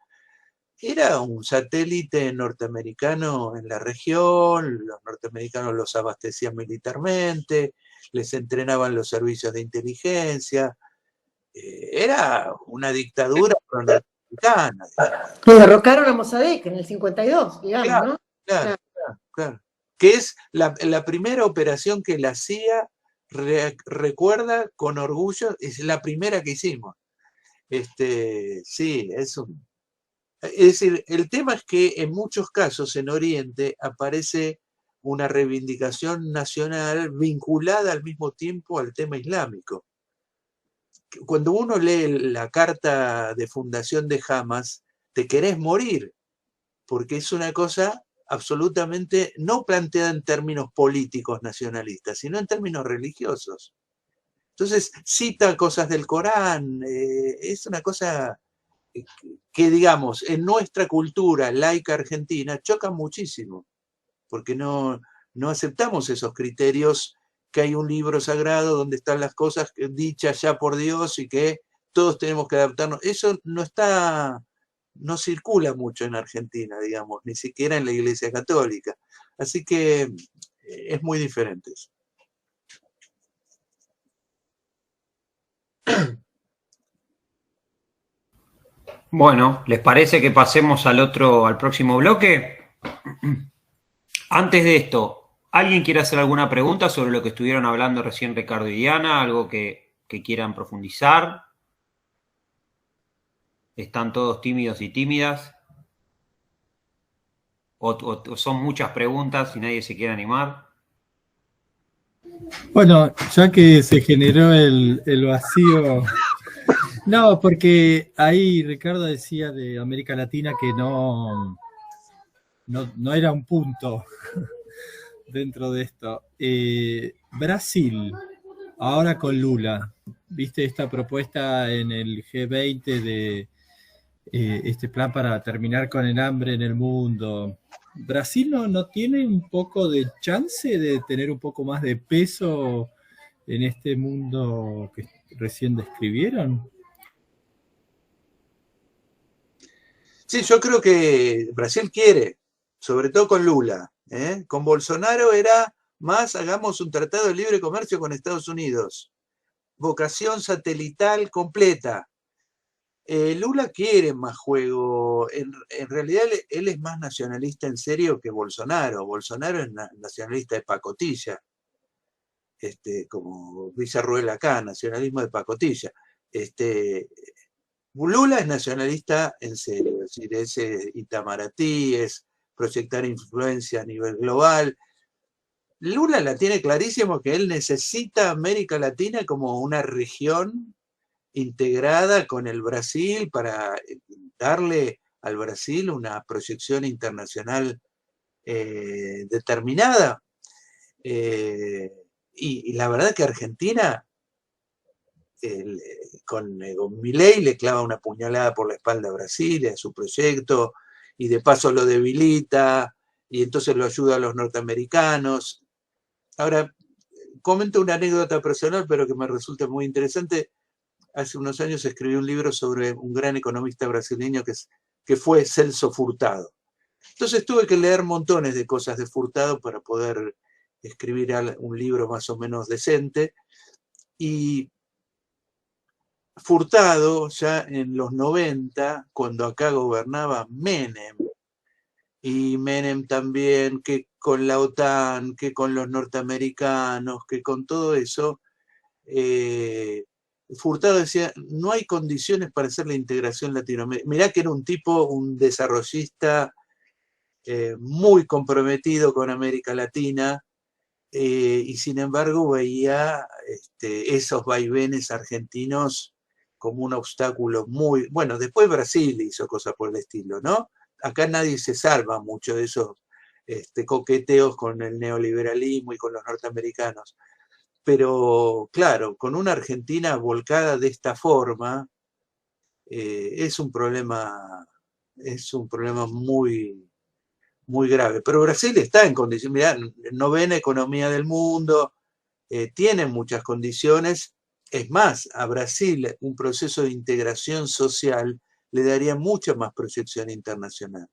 era un satélite norteamericano en la región, los norteamericanos los abastecían militarmente, les entrenaban los servicios de inteligencia, era una dictadura norteamericana. Lo derrocaron a Mossadegh en el 52, digamos, claro, ¿no? Claro. Que es la primera operación que la CIA recuerda con orgullo, es la primera que hicimos. Sí, es decir, el tema es que en muchos casos en Oriente aparece una reivindicación nacional vinculada al mismo tiempo al tema islámico. Cuando uno lee la carta de fundación de Hamas, te querés morir, porque es una cosa absolutamente no planteada en términos políticos nacionalistas, sino en términos religiosos. Entonces cita cosas del Corán, es una cosa que, digamos, en nuestra cultura laica argentina choca muchísimo, porque no aceptamos esos criterios, que hay un libro sagrado donde están las cosas dichas ya por Dios y que todos tenemos que adaptarnos. Eso no circula mucho en Argentina, digamos, ni siquiera en la Iglesia Católica. Así que es muy diferente eso. Bueno, ¿les parece que pasemos al próximo bloque? Antes de esto, ¿alguien quiere hacer alguna pregunta sobre lo que estuvieron hablando recién Ricardo y Diana? ¿Algo que quieran profundizar? ¿Están todos tímidos y tímidas? ¿O son muchas preguntas y nadie se quiere animar? Bueno, ya que se generó el vacío. No, porque ahí Ricardo decía de América Latina que no era un punto dentro de esto. Brasil, ahora con Lula, ¿viste esta propuesta en el G20 de este plan para terminar con el hambre en el mundo? ¿Brasil no tiene un poco de chance de tener un poco más de peso en este mundo que recién describieron? Sí, yo creo que Brasil quiere, sobre todo con Lula. Con Bolsonaro era más, hagamos un tratado de libre comercio con Estados Unidos. Vocación satelital completa. Lula quiere más juego. En realidad él es más nacionalista en serio que Bolsonaro. Bolsonaro es nacionalista de pacotilla. Como dice Ruel acá, nacionalismo de pacotilla. Lula es nacionalista en serio, es decir, es Itamaraty, es proyectar influencia a nivel global. Lula la tiene clarísimo que él necesita América Latina como una región integrada con el Brasil para darle al Brasil una proyección internacional determinada. Y la verdad que Argentina con Milei le clava una puñalada por la espalda a Brasil, a su proyecto, y de paso lo debilita, y entonces lo ayuda a los norteamericanos. Ahora, comento una anécdota personal, pero que me resulta muy interesante. Hace unos años escribí un libro sobre un gran economista brasileño que fue Celso Furtado. Entonces tuve que leer montones de cosas de Furtado para poder escribir un libro más o menos decente. Y Furtado, ya en los 90, cuando acá gobernaba Menem, y Menem también, que con la OTAN, que con los norteamericanos, que con todo eso, Furtado decía, no hay condiciones para hacer la integración latinoamericana. Mirá que era un tipo, un desarrollista muy comprometido con América Latina, y sin embargo veía esos vaivenes argentinos como un obstáculo muy... Bueno, después Brasil hizo cosas por el estilo, ¿no? Acá nadie se salva mucho de esos coqueteos con el neoliberalismo y con los norteamericanos. Pero claro, con una Argentina volcada de esta forma, es un problema muy, muy grave. Pero Brasil está en condiciones, mirá, novena economía del mundo, tiene muchas condiciones. Es más, a Brasil un proceso de integración social le daría mucha más proyección internacional.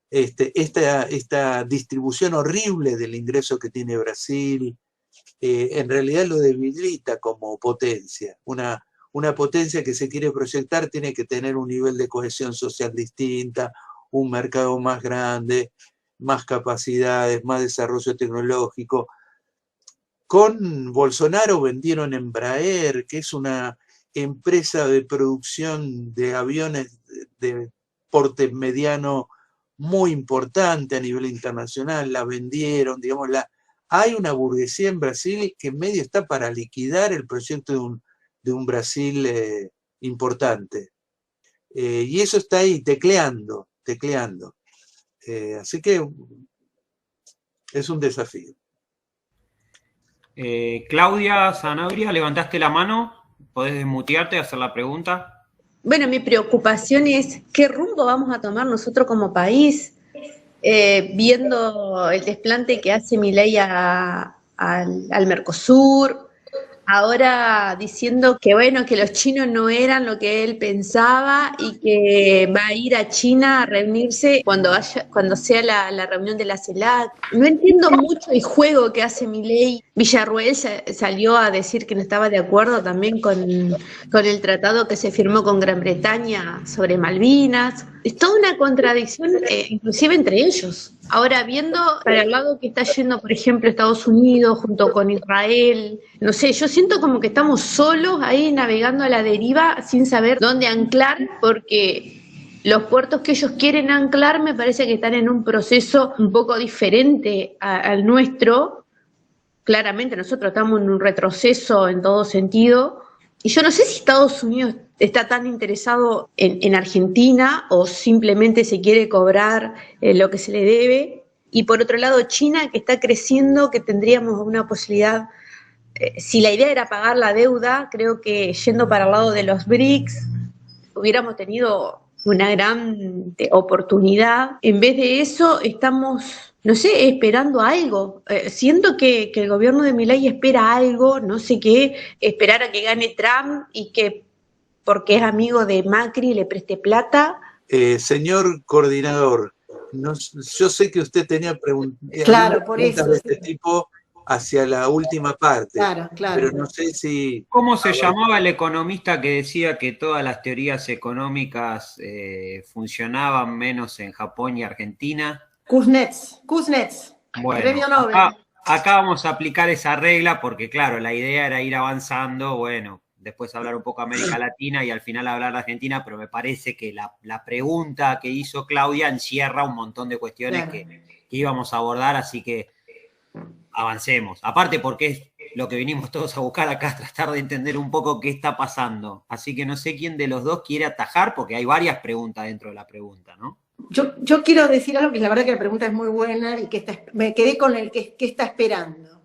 Esta distribución horrible del ingreso que tiene Brasil, en realidad lo debilita como potencia. Una potencia que se quiere proyectar tiene que tener un nivel de cohesión social distinta, un mercado más grande, más capacidades, más desarrollo tecnológico. Con Bolsonaro vendieron Embraer, que es una empresa de producción de aviones de porte mediano muy importante a nivel internacional, la vendieron, digamos, hay una burguesía en Brasil que medio está para liquidar el proyecto de un Brasil importante. Y eso está ahí, tecleando. Así que es un desafío. Claudia Zanabria, levantaste la mano, podés desmutearte y hacer la pregunta. Bueno, mi preocupación es qué rumbo vamos a tomar nosotros como país, viendo el desplante que hace Milei al Mercosur, ahora diciendo que bueno, que los chinos no eran lo que él pensaba y que va a ir a China a reunirse cuando sea la reunión de la CELAC. No entiendo mucho el juego que hace Milei. Villarruel salió a decir que no estaba de acuerdo también con el tratado que se firmó con Gran Bretaña sobre Malvinas. Es toda una contradicción, inclusive entre ellos. Ahora, viendo para el lado que está yendo, por ejemplo, Estados Unidos junto con Israel, no sé, yo siento como que estamos solos ahí navegando a la deriva sin saber dónde anclar, porque los puertos que ellos quieren anclar me parece que están en un proceso un poco diferente al nuestro. Claramente nosotros estamos en un retroceso en todo sentido. Y yo no sé si Estados Unidos está tan interesado en Argentina o simplemente se quiere cobrar lo que se le debe. Y por otro lado, China, que está creciendo, que tendríamos una posibilidad, si la idea era pagar la deuda, creo que yendo para el lado de los BRICS, hubiéramos tenido una gran oportunidad. En vez de eso, estamos, no sé, esperando algo. Siento que el gobierno de Milei espera algo, no sé qué, esperar a que gane Trump y que porque es amigo de Macri le preste plata. Señor coordinador, yo sé que usted tenía Claro, por eso. de este tipo hacia la última parte, Claro. pero no sé si... ¿Cómo se llamaba el economista que decía que todas las teorías económicas funcionaban menos en Japón y Argentina? Kuznets, Bueno, premio Nobel. acá vamos a aplicar esa regla porque, claro, la idea era ir avanzando, bueno, después hablar un poco de América Latina y al final hablar de Argentina, pero me parece que la pregunta que hizo Claudia encierra un montón de cuestiones que íbamos a abordar, así que avancemos. Aparte porque es lo que vinimos todos a buscar acá, tratar de entender un poco qué está pasando. Así que no sé quién de los dos quiere atajar, porque hay varias preguntas dentro de la pregunta, ¿no? Yo quiero decir algo que la verdad que la pregunta es muy buena y que me quedé con el que está esperando.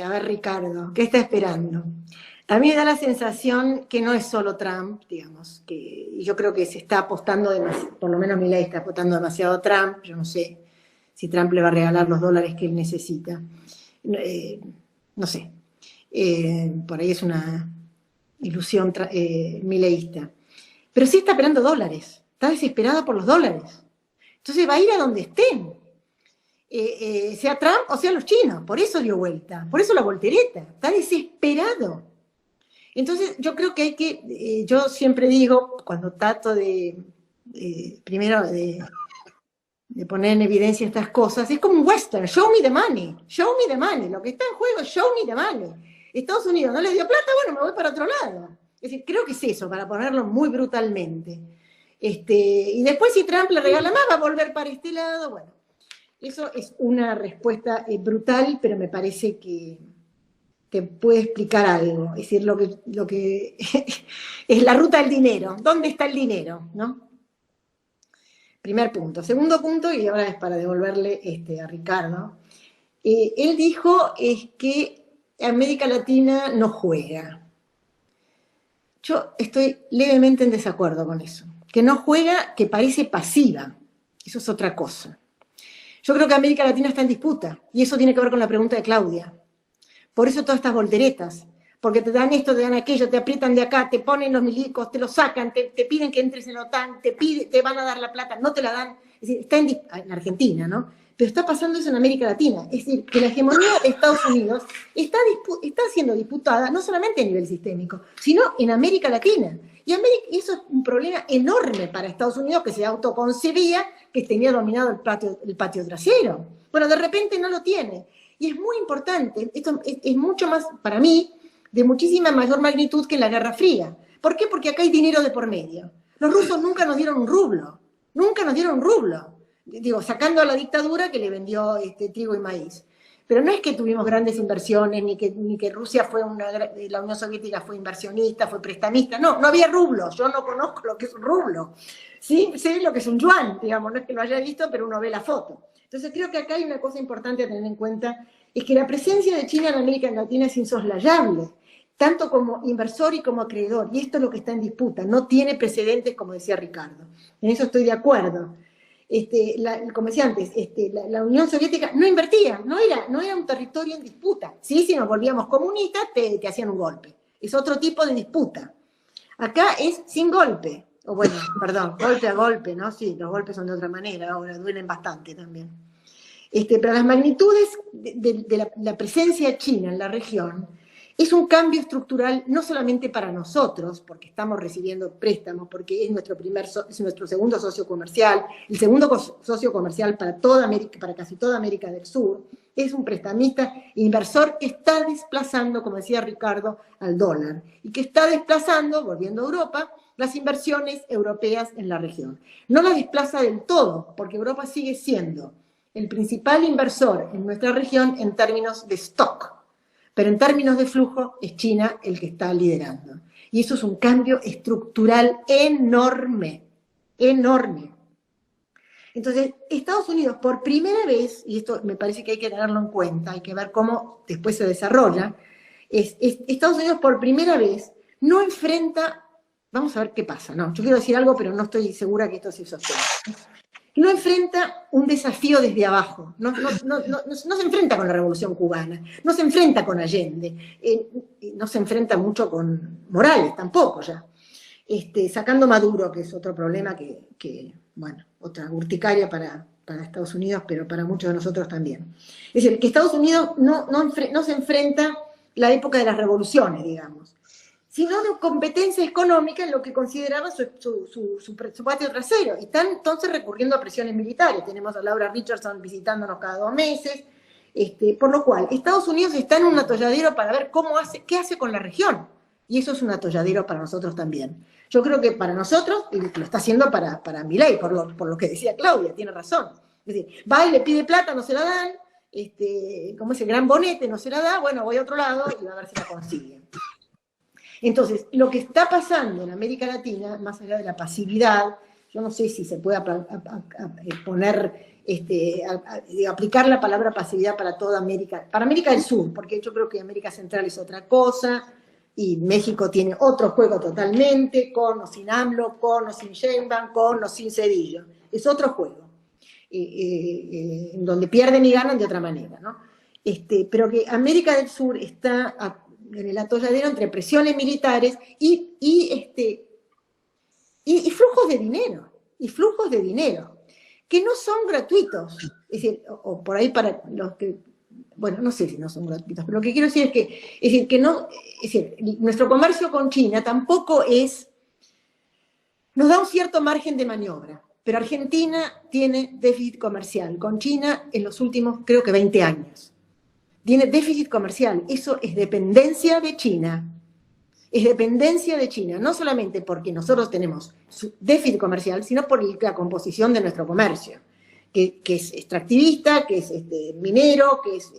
A ver, Ricardo, ¿qué está esperando? A mí me da la sensación que no es solo Trump, digamos, y yo creo que se está apostando demasiado, por lo menos Milei está apostando demasiado a Trump, yo no sé si Trump le va a regalar los dólares que él necesita. No sé. Por ahí es una ilusión mileísta. Pero sí está esperando dólares. Está desesperado por los dólares. Entonces va a ir a donde estén. Sea Trump o sea los chinos. Por eso dio vuelta. Por eso la voltereta. Está desesperado. Entonces yo creo que hay que... yo siempre digo, cuando trato primero de poner en evidencia estas cosas, es como un western, show me the money, lo que está en juego es show me the money. Estados Unidos no les dio plata, bueno, me voy para otro lado. Es decir, creo que es eso, para ponerlo muy brutalmente. Y después si Trump le regala más, va a volver para este lado, bueno. Eso es una respuesta brutal, pero me parece que puede explicar algo. Es decir, lo que es la ruta del dinero. ¿Dónde está el dinero? ¿No? Primer punto. Segundo punto, y ahora es para devolverle a Ricardo. Él dijo que América Latina no juega. Yo estoy levemente en desacuerdo con eso. Que no juega, que parece pasiva. Eso es otra cosa. Yo creo que América Latina está en disputa, y eso tiene que ver con la pregunta de Claudia. Por eso todas estas volteretas. Porque te dan esto, te dan aquello, te aprietan de acá, te ponen los milicos, te lo sacan, te piden que entres en la OTAN, te van a dar la plata, no te la dan. Es decir, está en Argentina, ¿no? Pero está pasando eso en América Latina. Es decir, que la hegemonía de Estados Unidos está siendo disputada no solamente a nivel sistémico, sino en América Latina. Y eso es un problema enorme para Estados Unidos, que se autoconcebía que tenía dominado el patio trasero. Bueno, de repente no lo tiene. Y es muy importante, esto es mucho más, para mí, de muchísima mayor magnitud que en la Guerra Fría. ¿Por qué? Porque acá hay dinero de por medio. Los rusos nunca nos dieron un rublo. Digo, sacando a la dictadura que le vendió trigo y maíz. Pero no es que tuvimos grandes inversiones, ni que Rusia la Unión Soviética fue inversionista, fue prestamista. No, no había rublos. Yo no conozco lo que es un rublo. Sí, sé lo que es un yuan, digamos, no es que lo haya visto, pero uno ve la foto. Entonces creo que acá hay una cosa importante a tener en cuenta, es que la presencia de China en América Latina es insoslayable, tanto como inversor y como acreedor, y esto es lo que está en disputa, no tiene precedentes, como decía Ricardo. En eso estoy de acuerdo. Como decía antes, la Unión Soviética no invertía, no era un territorio en disputa. Sí, si nos volvíamos comunistas, te hacían un golpe. Es otro tipo de disputa. Acá es sin golpe. O bueno, perdón, golpe a golpe, ¿no? Sí, los golpes son de otra manera, ahora duelen bastante también. Pero las magnitudes de la presencia china en la región es un cambio estructural no solamente para nosotros, porque estamos recibiendo préstamos, porque es nuestro segundo socio comercial, el segundo socio comercial para toda América, para casi toda América del Sur, es un prestamista inversor que está desplazando, como decía Ricardo, al dólar, y que está desplazando, volviendo a Europa, las inversiones europeas en la región. No las desplaza del todo, porque Europa sigue siendo el principal inversor en nuestra región en términos de stock, pero en términos de flujo es China el que está liderando. Y eso es un cambio estructural enorme, enorme. Entonces, Estados Unidos por primera vez, y esto me parece que hay que tenerlo en cuenta, hay que ver cómo después se desarrolla, Estados Unidos por primera vez no enfrenta, vamos a ver qué pasa, no, yo quiero decir algo, pero no estoy segura que esto se sostenga. No enfrenta un desafío desde abajo, no se enfrenta con la Revolución Cubana, no se enfrenta con Allende, no se enfrenta mucho con Morales tampoco ya, sacando Maduro, que es otro problema que bueno, otra urticaria para Estados Unidos, pero para muchos de nosotros también. Es decir, que Estados Unidos no se enfrenta la época de las revoluciones, digamos, sino de competencia económica en lo que consideraba su patio trasero. Y están entonces recurriendo a presiones militares. Tenemos a Laura Richardson visitándonos cada 2 meses, por lo cual Estados Unidos está en un atolladero para ver qué hace con la región. Y eso es un atolladero para nosotros también. Yo creo que para nosotros, y lo está haciendo para Milei, por lo que decía Claudia, tiene razón. Es decir, va y le pide plata, no se la dan, como ese gran bonete, no se la da, bueno, voy a otro lado y va a ver si la consigue. Entonces, lo que está pasando en América Latina, más allá de la pasividad, yo no sé si se puede aplicar la palabra pasividad para toda América, para América del Sur, porque yo creo que América Central es otra cosa, y México tiene otro juego totalmente, con o sin AMLO, con o sin Sheinbaum, con o sin Zedillo. Es otro juego, en donde pierden y ganan de otra manera, ¿no? Pero que América del Sur está en el atolladero entre presiones militares y flujos de dinero, que no son gratuitos. Es decir, o por ahí para los que, bueno, no sé si no son gratuitos, pero lo que quiero decir es que nuestro comercio con China tampoco nos da un cierto margen de maniobra, pero Argentina tiene déficit comercial con China en los últimos, creo que 20 años. Tiene déficit comercial, eso es dependencia de China. Es dependencia de China, no solamente porque nosotros tenemos déficit comercial, sino por la composición de nuestro comercio, que es extractivista, que es minero, que es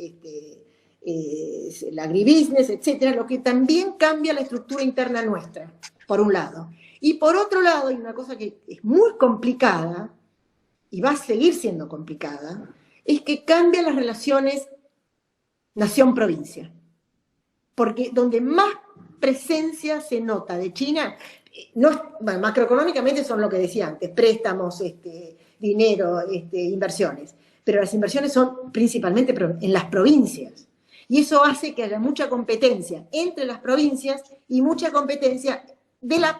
el agribusiness, etcétera, lo que también cambia la estructura interna nuestra, por un lado. Y por otro lado, hay una cosa que es muy complicada, y va a seguir siendo complicada, es que cambia las relaciones nación-provincia. Porque donde más presencia se nota de China, macroeconómicamente son lo que decía antes, préstamos, dinero, inversiones, pero las inversiones son principalmente en las provincias. Y eso hace que haya mucha competencia entre las provincias y mucha competencia de las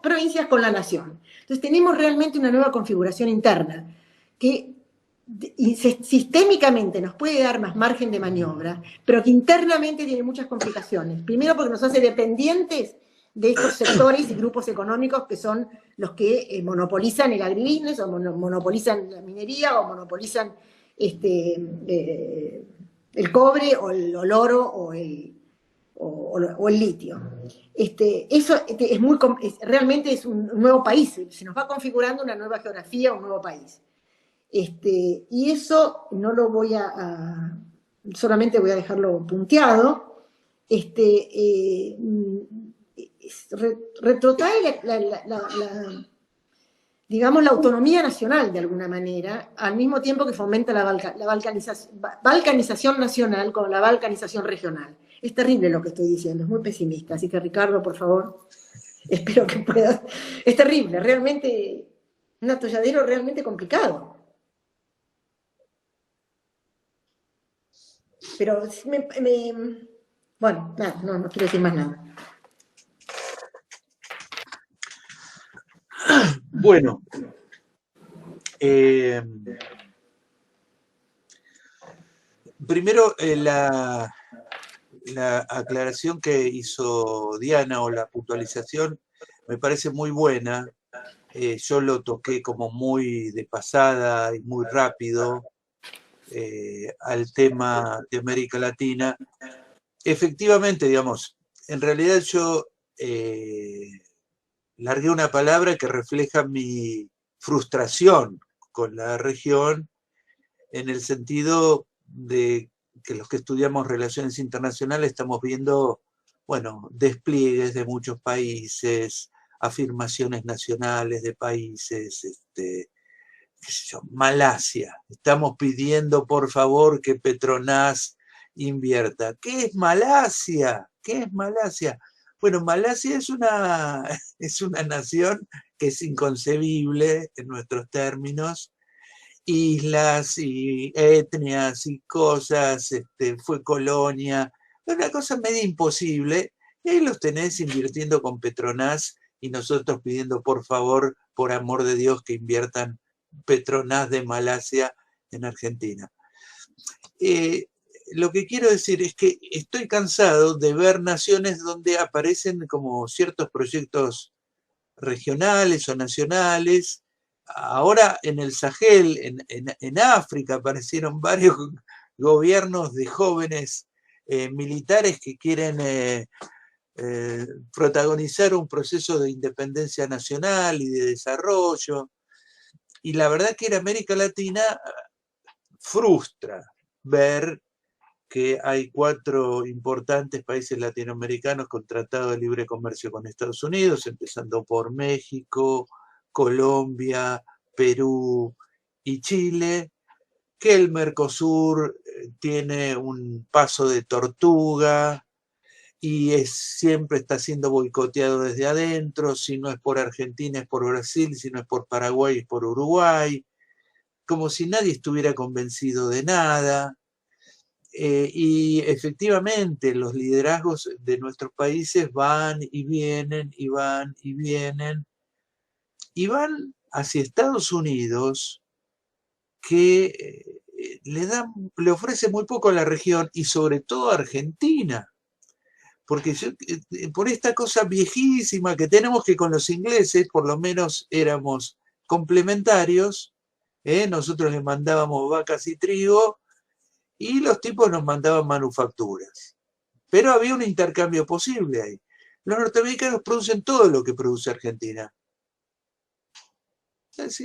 provincias con la nación. Entonces tenemos realmente una nueva configuración interna que sistémicamente nos puede dar más margen de maniobra, pero que internamente tiene muchas complicaciones. Primero porque nos hace dependientes de estos sectores y grupos económicos que son los que monopolizan el agribusiness, o monopolizan la minería, o monopolizan el cobre, o el oro, o el litio. Realmente es un nuevo país, se nos va configurando una nueva geografía, un nuevo país. Y eso no lo voy solamente voy a dejarlo punteado, retrotrae digamos, la autonomía nacional de alguna manera, al mismo tiempo que fomenta la balcanización nacional con la balcanización regional. Es terrible lo que estoy diciendo, es muy pesimista, así que Ricardo, por favor, espero que puedas. Es terrible, realmente, un atolladero realmente complicado. Pero bueno, nada, no quiero decir más nada. Bueno, primero la aclaración que hizo Diana o la puntualización me parece muy buena. Yo lo toqué como muy de pasada y muy rápido al tema de América Latina. Efectivamente, digamos, en realidad yo largué una palabra que refleja mi frustración con la región en el sentido de que los que estudiamos relaciones internacionales estamos viendo, bueno, despliegues de muchos países, afirmaciones nacionales de países, qué sé yo, Malasia. Estamos pidiendo, por favor, que Petronas invierta. ¿Qué es Malasia? ¿Qué es Malasia? Bueno, Malasia es una nación que es inconcebible en nuestros términos. Islas y etnias y cosas, fue colonia, una cosa medio imposible, y ahí los tenés invirtiendo con Petronas y nosotros pidiendo por favor, por amor de Dios, que inviertan Petronas de Malasia en Argentina. Lo que quiero decir es que estoy cansado de ver naciones donde aparecen como ciertos proyectos regionales o nacionales. Ahora en el Sahel, en África, aparecieron varios gobiernos de jóvenes militares que quieren protagonizar un proceso de independencia nacional y de desarrollo. Y la verdad que en América Latina frustra ver que hay 4 importantes países latinoamericanos con tratado de libre comercio con Estados Unidos, empezando por México, Colombia, Perú y Chile, que el Mercosur tiene un paso de tortuga y siempre está siendo boicoteado desde adentro, si no es por Argentina es por Brasil, si no es por Paraguay es por Uruguay, como si nadie estuviera convencido de nada. Y efectivamente los liderazgos de nuestros países van y vienen, y van y vienen, y van hacia Estados Unidos, que le ofrece muy poco a la región y sobre todo a Argentina. Porque por esta cosa viejísima que tenemos, que con los ingleses por lo menos éramos complementarios, nosotros les mandábamos vacas y trigo, y los tipos nos mandaban manufacturas. Pero había un intercambio posible ahí. Los norteamericanos producen todo lo que produce Argentina.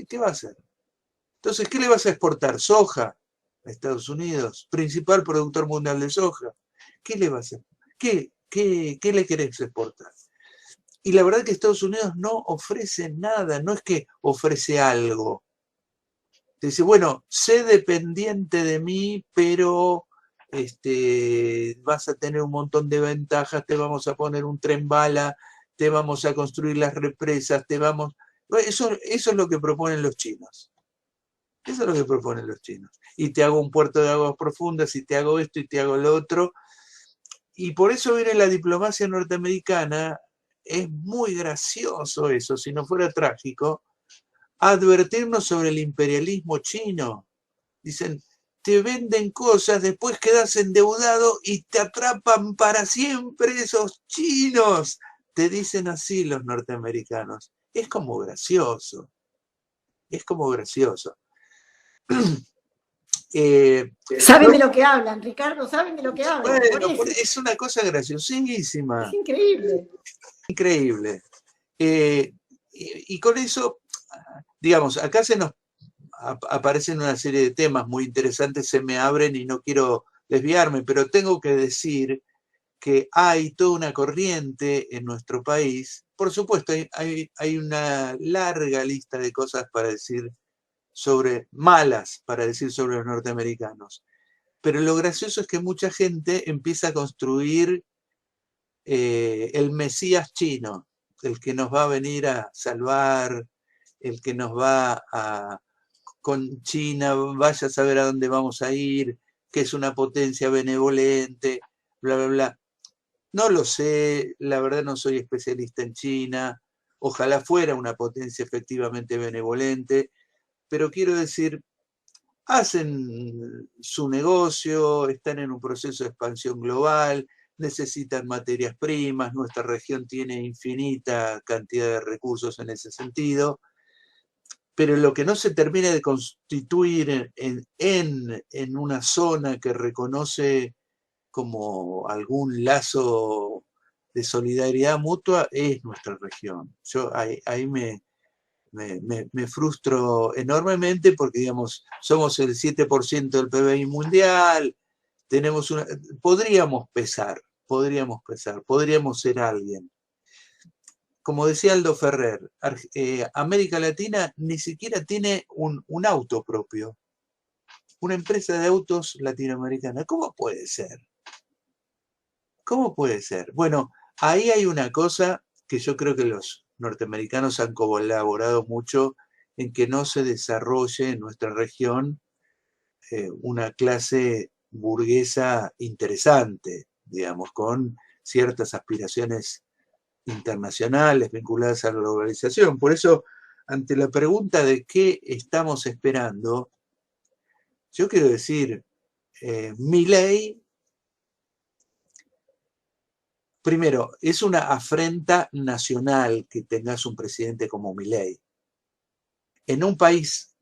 ¿Qué va a hacer? Entonces, ¿qué le vas a exportar? Soja a Estados Unidos, principal productor mundial de soja. ¿Qué le vas a ¿Qué le querés exportar? Y la verdad que Estados Unidos no ofrece nada, no es que ofrece algo. Te dice, bueno, sé dependiente de mí, pero vas a tener un montón de ventajas, te vamos a poner un tren bala, te vamos a construir las represas, Eso es lo que proponen los chinos. Eso es lo que proponen los chinos. Y te hago un puerto de aguas profundas, y te hago esto, y te hago lo otro. Y por eso viene la diplomacia norteamericana. Es muy gracioso eso, si no fuera trágico, advertirnos sobre el imperialismo chino. Dicen, te venden cosas, después quedas endeudado y te atrapan para siempre esos chinos. Te dicen así los norteamericanos. Es como gracioso. Es como gracioso. Saben de lo que hablan, Ricardo, saben de lo que hablan. Bueno, es una cosa graciosísima. Es increíble. Increíble. Y con eso, digamos, acá aparecen una serie de temas muy interesantes, se me abren y no quiero desviarme, pero tengo que decir que hay toda una corriente en nuestro país. Por supuesto, hay una larga lista de cosas para decir malas para decir sobre los norteamericanos. Pero lo gracioso es que mucha gente empieza a construir el Mesías chino, el que nos va a venir a salvar, el que nos va a, con China, vaya a saber a dónde vamos a ir, que es una potencia benevolente, bla, bla, bla. No lo sé, la verdad no soy especialista en China, ojalá fuera una potencia efectivamente benevolente, pero quiero decir, hacen su negocio, están en un proceso de expansión global, necesitan materias primas, nuestra región tiene infinita cantidad de recursos en ese sentido, pero lo que no se termina de constituir en una zona que reconoce como algún lazo de solidaridad mutua es nuestra región. Yo ahí me frustro enormemente porque, digamos, somos el 7% del PBI mundial, podríamos pesar, podríamos ser alguien. Como decía Aldo Ferrer, América Latina ni siquiera tiene un auto propio, una empresa de autos latinoamericana. ¿Cómo puede ser? ¿Cómo puede ser? Bueno, ahí hay una cosa que yo creo que los norteamericanos han colaborado mucho en que no se desarrolle en nuestra región una clase burguesa interesante, digamos, con ciertas aspiraciones internacionales vinculadas a la globalización. Por eso, ante la pregunta de qué estamos esperando, yo quiero decir, Milei, primero, es una afrenta nacional que tengas un presidente como Milei. En un país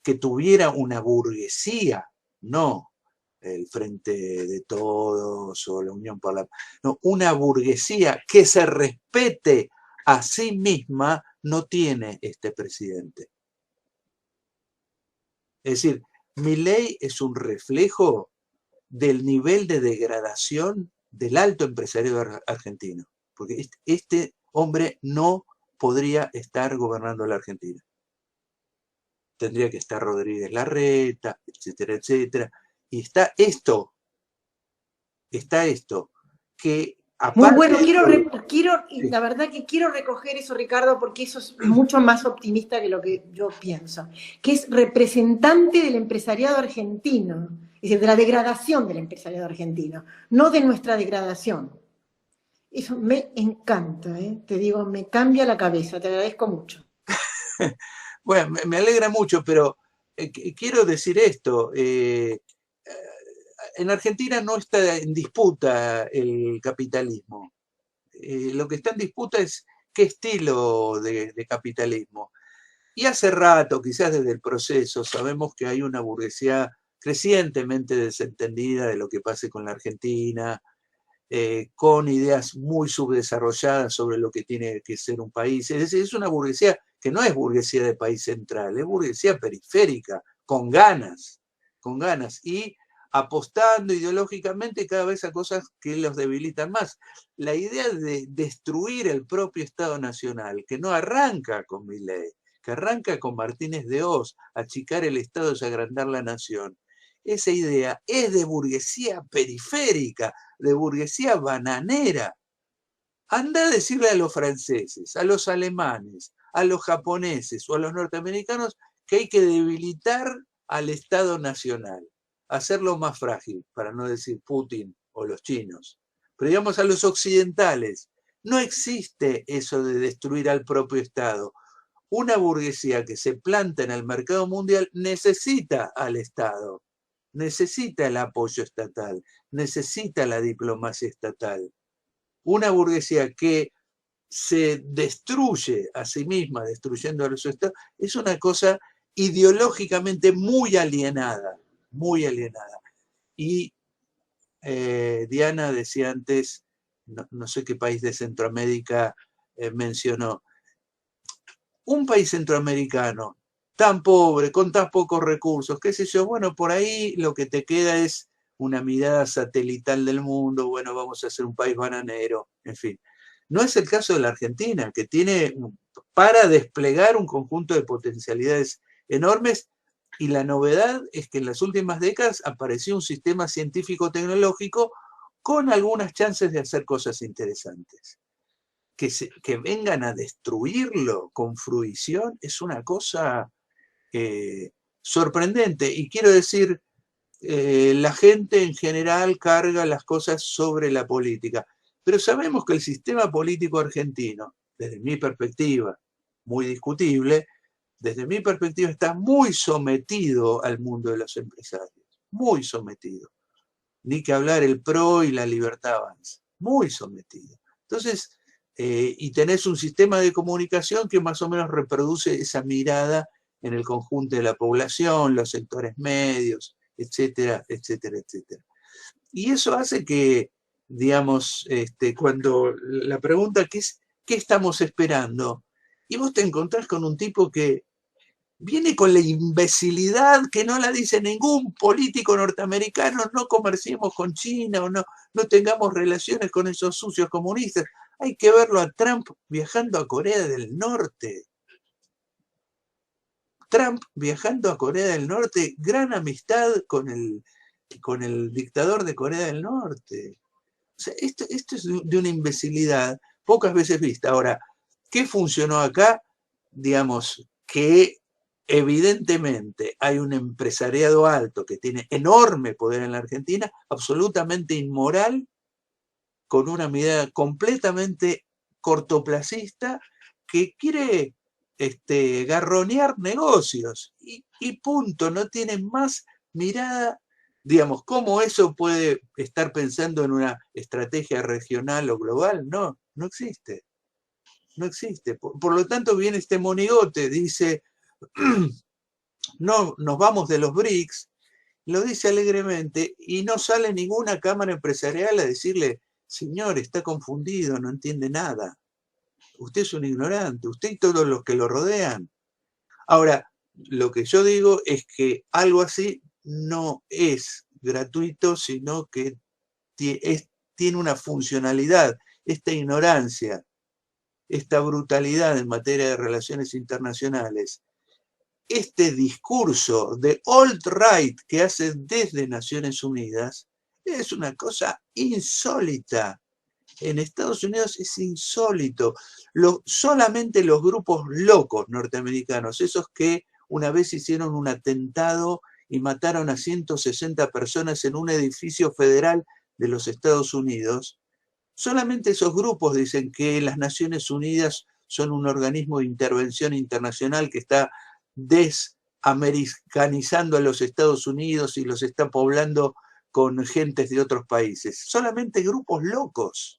que tuviera una burguesía, no el Frente de Todos o la Unión por la... No, una burguesía que se respete a sí misma, no tiene este presidente. Es decir, Milei es un reflejo del nivel de degradación del alto empresario argentino, porque este hombre no podría estar gobernando la Argentina. Tendría que estar Rodríguez Larreta, etcétera, etcétera. Y está esto, que aparte... Muy bueno, la verdad que quiero recoger eso, Ricardo, porque eso es mucho más optimista que lo que yo pienso, que es representante del empresariado argentino, es decir, de la degradación del empresariado argentino, no de nuestra degradación. Eso me encanta, te digo, me cambia la cabeza, te agradezco mucho. Bueno, me alegra mucho, pero quiero decir esto. En Argentina no está en disputa el capitalismo. Lo que está en disputa es qué estilo de capitalismo. Y hace rato, quizás desde el proceso, sabemos que hay una burguesía crecientemente desentendida de lo que pase con la Argentina, con ideas muy subdesarrolladas sobre lo que tiene que ser un país. Es decir, es una burguesía que no es burguesía de país central, es burguesía periférica, con ganas, y apostando ideológicamente cada vez a cosas que los debilitan más. La idea de destruir el propio Estado Nacional, que no arranca con Milei, que arranca con Martínez de Hoz, achicar el Estado y agrandar la nación, esa idea es de burguesía periférica, de burguesía bananera. Anda a decirle a los franceses, a los alemanes, a los japoneses o a los norteamericanos que hay que debilitar al Estado Nacional, hacerlo más frágil, para no decir Putin o los chinos. Pero digamos a los occidentales, no existe eso de destruir al propio Estado. Una burguesía que se planta en el mercado mundial necesita al Estado, necesita el apoyo estatal, necesita la diplomacia estatal. Una burguesía que se destruye a sí misma, destruyendo a su Estado, es una cosa ideológicamente muy alienada, muy alienada. Y Diana decía antes, no sé qué país de Centroamérica mencionó, un país centroamericano tan pobre, con tan pocos recursos, qué sé yo, bueno, por ahí lo que te queda es una mirada satelital del mundo, bueno, vamos a ser un país bananero, en fin. No es el caso de la Argentina, que tiene para desplegar un conjunto de potencialidades enormes, y la novedad es que en las últimas décadas apareció un sistema científico-tecnológico con algunas chances de hacer cosas interesantes. Que vengan a destruirlo con fruición es una cosa sorprendente. Y quiero decir, la gente en general carga las cosas sobre la política, pero sabemos que el sistema político argentino, desde mi perspectiva, muy discutible, desde mi perspectiva está muy sometido al mundo de los empresarios, muy sometido. Ni que hablar el PRO y la Libertad Avanza, muy sometido. Entonces, y tenés un sistema de comunicación que más o menos reproduce esa mirada en el conjunto de la población, los sectores medios, etcétera, etcétera, etcétera. Y eso hace que, digamos, cuando la pregunta ¿qué estamos esperando? Y vos te encontrás con un tipo que viene con la imbecilidad que no la dice ningún político norteamericano: no comerciemos con China, o no tengamos relaciones con esos sucios comunistas. Hay que verlo a Trump viajando a Corea del Norte. Trump viajando a Corea del Norte, gran amistad con el dictador de Corea del Norte. O sea, esto es de una imbecilidad pocas veces vista. Ahora, ¿qué funcionó acá? Digamos, que evidentemente hay un empresariado alto que tiene enorme poder en la Argentina, absolutamente inmoral, con una mirada completamente cortoplacista, que quiere garronear negocios y punto, no tiene más mirada. Digamos, ¿cómo eso puede estar pensando en una estrategia regional o global? No, no existe. No existe. Por lo tanto, viene este monigote, dice: no, nos vamos de los BRICS, lo dice alegremente, y no sale ninguna cámara empresarial a decirle: señor, está confundido, no entiende nada. Usted es un ignorante, usted y todos los que lo rodean. Ahora, lo que yo digo es que algo así no es gratuito, sino que tiene una funcionalidad. Esta ignorancia, esta brutalidad en materia de relaciones internacionales, este discurso de alt-right que hace desde Naciones Unidas, es una cosa insólita. En Estados Unidos es insólito. Solamente los grupos locos norteamericanos, esos que una vez hicieron un atentado y mataron a 160 personas en un edificio federal de los Estados Unidos, solamente esos grupos dicen que las Naciones Unidas son un organismo de intervención internacional que está desamericanizando a los Estados Unidos y los está poblando con gentes de otros países. Solamente grupos locos.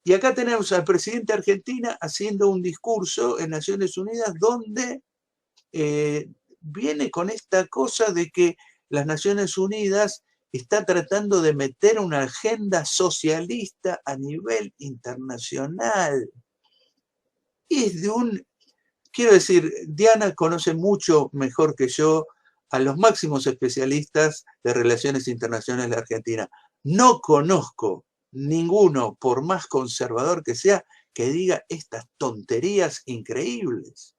Y acá tenemos al presidente de Argentina haciendo un discurso en Naciones Unidas donde viene con esta cosa de que las Naciones Unidas está tratando de meter una agenda socialista a nivel internacional. Es de un... Quiero decir, Diana conoce mucho mejor que yo a los máximos especialistas de relaciones internacionales de Argentina. No conozco ninguno, por más conservador que sea, que diga estas tonterías increíbles.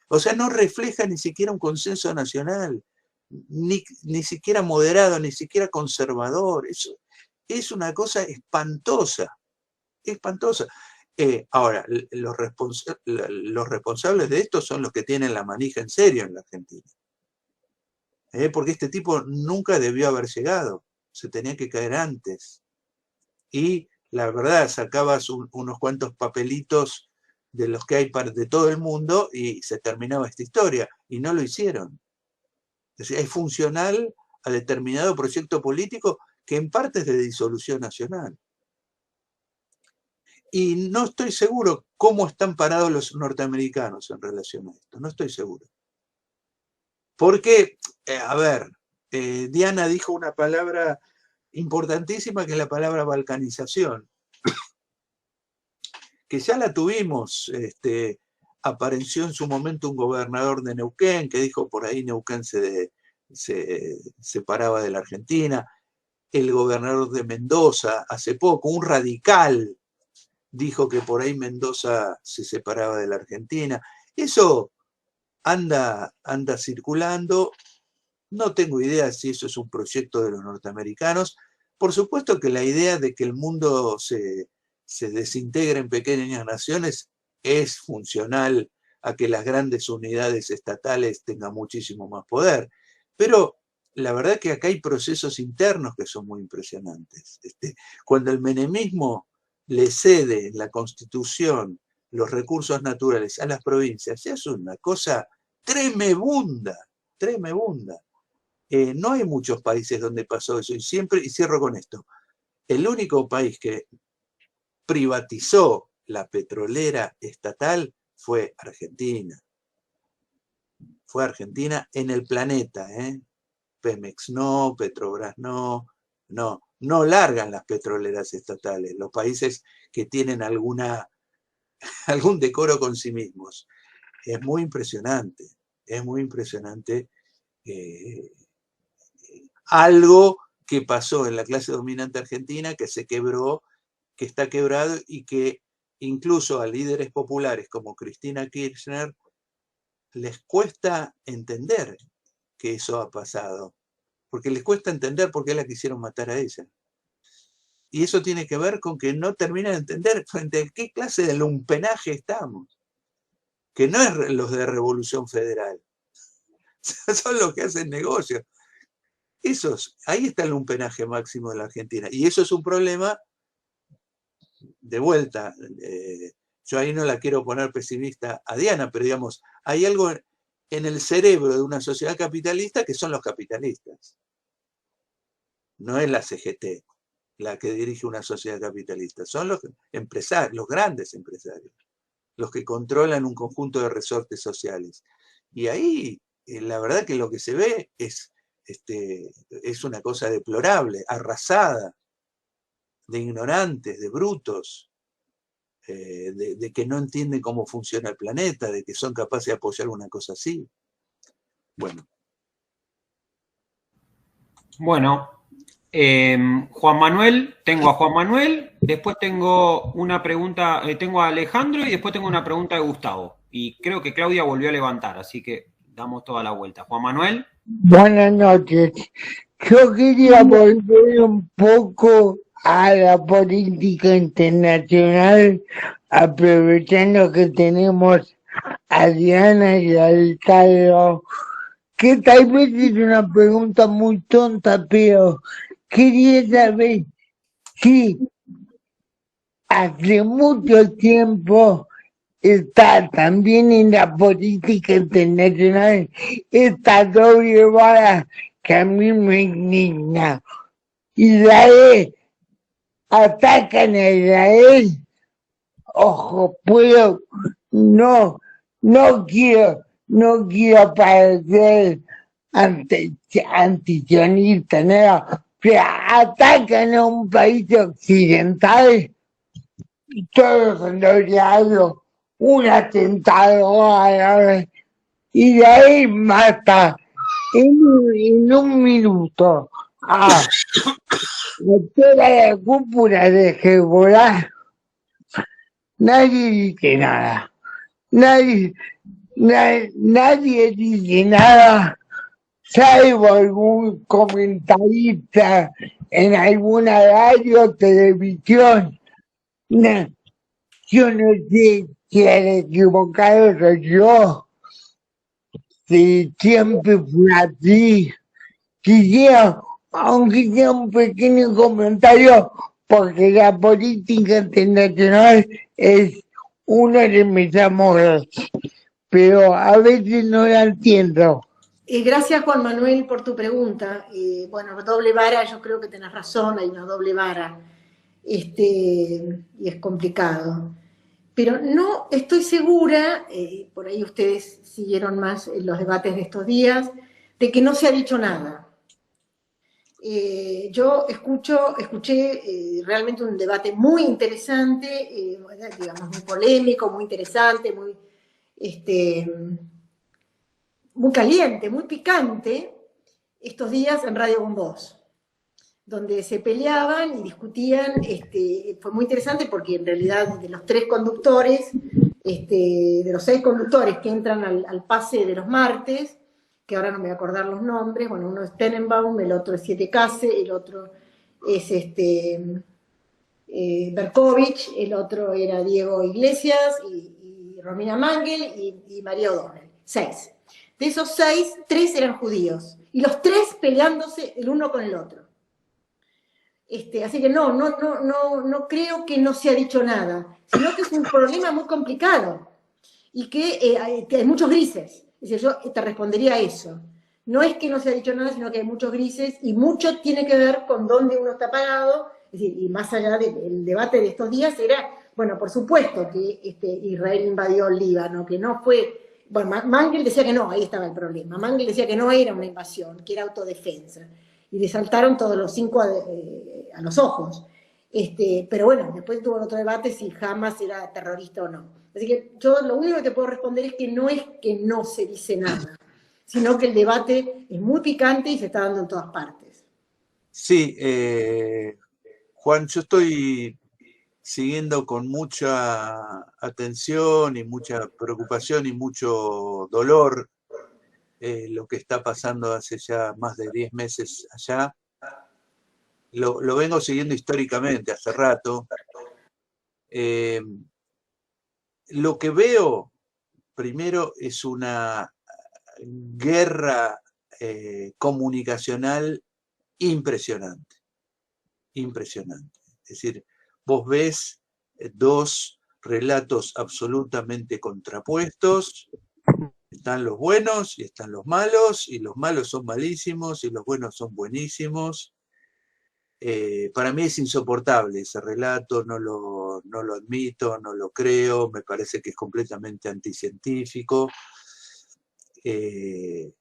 O sea, no refleja ni siquiera un consenso nacional, ni siquiera moderado, ni siquiera conservador. Eso es una cosa espantosa, espantosa. Ahora, los responsables de esto son los que tienen la manija en serio en la Argentina. Porque este tipo nunca debió haber llegado, se tenía que caer antes. Y la verdad, sacabas unos cuantos papelitos de los que hay de todo el mundo y se terminaba esta historia, y no lo hicieron. Es decir, es funcional a determinado proyecto político que en parte es de disolución nacional. Y no estoy seguro cómo están parados los norteamericanos en relación a esto, no estoy seguro. Porque, a ver, Diana dijo una palabra importantísima que es la palabra balcanización, que ya la tuvimos apareció en su momento un gobernador de Neuquén que dijo por ahí Neuquén se separaba de la Argentina. El gobernador de Mendoza hace poco, un radical, dijo que por ahí Mendoza se separaba de la Argentina. Eso anda circulando. No tengo idea si eso es un proyecto de los norteamericanos. Por supuesto que la idea de que el mundo se desintegre en pequeñas naciones es funcional a que las grandes unidades estatales tengan muchísimo más poder. Pero la verdad es que acá hay procesos internos que son muy impresionantes. Cuando el menemismo le cede en la Constitución los recursos naturales a las provincias, es una cosa tremebunda, tremebunda. No hay muchos países donde pasó eso, y cierro con esto, el único país que privatizó la petrolera estatal fue Argentina. Fue Argentina en el planeta, ¿eh? Pemex no, Petrobras no largan las petroleras estatales, los países que tienen algún decoro con sí mismos. Es muy impresionante algo que pasó en la clase dominante argentina, que se quebró, que está quebrado y que incluso a líderes populares como Cristina Kirchner les cuesta entender que eso ha pasado, porque les cuesta entender por qué la quisieron matar a ella. Y eso tiene que ver con que no terminan de entender frente a qué clase de lumpenaje estamos, que no es los de Revolución Federal, son los que hacen negocios. Ahí está el lumpenaje máximo de la Argentina. Y eso es un problema, de vuelta, yo ahí no la quiero poner pesimista a Diana, pero digamos, hay algo en el cerebro de una sociedad capitalista que son los capitalistas. No es la CGT la que dirige una sociedad capitalista, son los empresarios, los grandes empresarios, los que controlan un conjunto de resortes sociales. Y ahí, la verdad que lo que se ve es una cosa deplorable, arrasada, de ignorantes, de brutos, de que no entienden cómo funciona el planeta, de que son capaces de apoyar una cosa así. Bueno, Juan Manuel, tengo a Juan Manuel, después tengo una pregunta, tengo a Alejandro y después tengo una pregunta de Gustavo. Y creo que Claudia volvió a levantar, así que damos toda la vuelta. Juan Manuel. Buenas noches. Yo quería volver un poco a la política internacional, aprovechando que tenemos a Diana y a Ricardo, que tal vez es una pregunta muy tonta, pero quería saber si hace mucho tiempo está también en la política internacional esta doble vara que a mí me indigna. Israel, atacan a Israel, ojo, no quiero parecer antisionista, ¿no? Pero atacan a un país occidental y todos son un atentado árabe, y de ahí mata en un minuto a toda la cúpula de Hezbollah. Nadie dice nada. Nadie dice nada, salvo algún comentarista en alguna radio o televisión. No, yo no sé si el equivocado soy yo, si siempre fue así. Quisiera, aunque sea un pequeño comentario, porque la política internacional es uno de mis amores, pero a veces no la entiendo. Gracias, Juan Manuel, por tu pregunta. Bueno, doble vara, yo creo que tenés razón, hay una doble vara, y es complicado. Pero no estoy segura, por ahí ustedes siguieron más los debates de estos días, de que no se ha dicho nada. Yo escuché realmente un debate muy interesante, digamos, muy polémico, muy interesante, muy caliente, muy picante, estos días en Radio con Voz, donde se peleaban y discutían. Fue muy interesante porque en realidad de los 3 conductores, de los 6 conductores que entran al pase de los martes, que ahora no me voy a acordar los nombres, bueno, uno es Tenenbaum, el otro es Siete Case, el otro es Berkovich, el otro era Diego Iglesias y Romina Mangel y María O'Donnell. 6. De esos 6, 3 eran judíos. Y los 3 peleándose el uno con el otro. Así que no creo que no se ha dicho nada, sino que es un problema muy complicado y que hay muchos grises. Es decir, yo te respondería a eso. No es que no se ha dicho nada, sino que hay muchos grises y mucho tiene que ver con dónde uno está parado. Es decir, y más allá del debate de estos días era, bueno, por supuesto que Israel invadió el Líbano, que no fue... Bueno, Mangel decía que no, ahí estaba el problema. Mangel decía que no era una invasión, que era autodefensa. Y le saltaron todos los 5 a los ojos. Pero bueno, después tuvo otro debate si Hamas era terrorista o no. Así que yo lo único que te puedo responder es que no se dice nada, sino que el debate es muy picante y se está dando en todas partes. Sí, Juan, yo estoy siguiendo con mucha atención y mucha preocupación y mucho dolor lo que está pasando hace ya más de 10 meses allá. Lo vengo siguiendo históricamente hace rato. Lo que veo primero es una guerra comunicacional impresionante, impresionante. Es decir, vos ves 2 relatos absolutamente contrapuestos. Están los buenos y están los malos son malísimos y los buenos son buenísimos. Para mí es insoportable ese relato, no lo admito, no lo creo, me parece que es completamente anticientífico. Y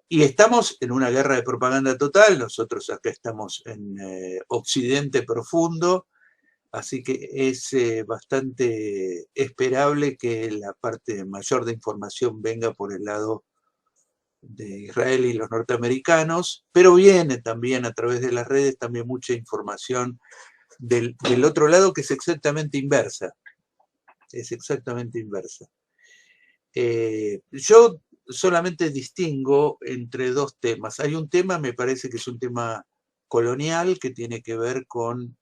estamos en una guerra de propaganda total, nosotros acá estamos en Occidente profundo, así que es bastante esperable que la parte mayor de información venga por el lado de Israel y los norteamericanos, pero viene también a través de las redes también mucha información del otro lado que es exactamente inversa. Es exactamente inversa. Yo solamente distingo entre 2 temas. Hay un tema, me parece que es un tema colonial, que tiene que ver con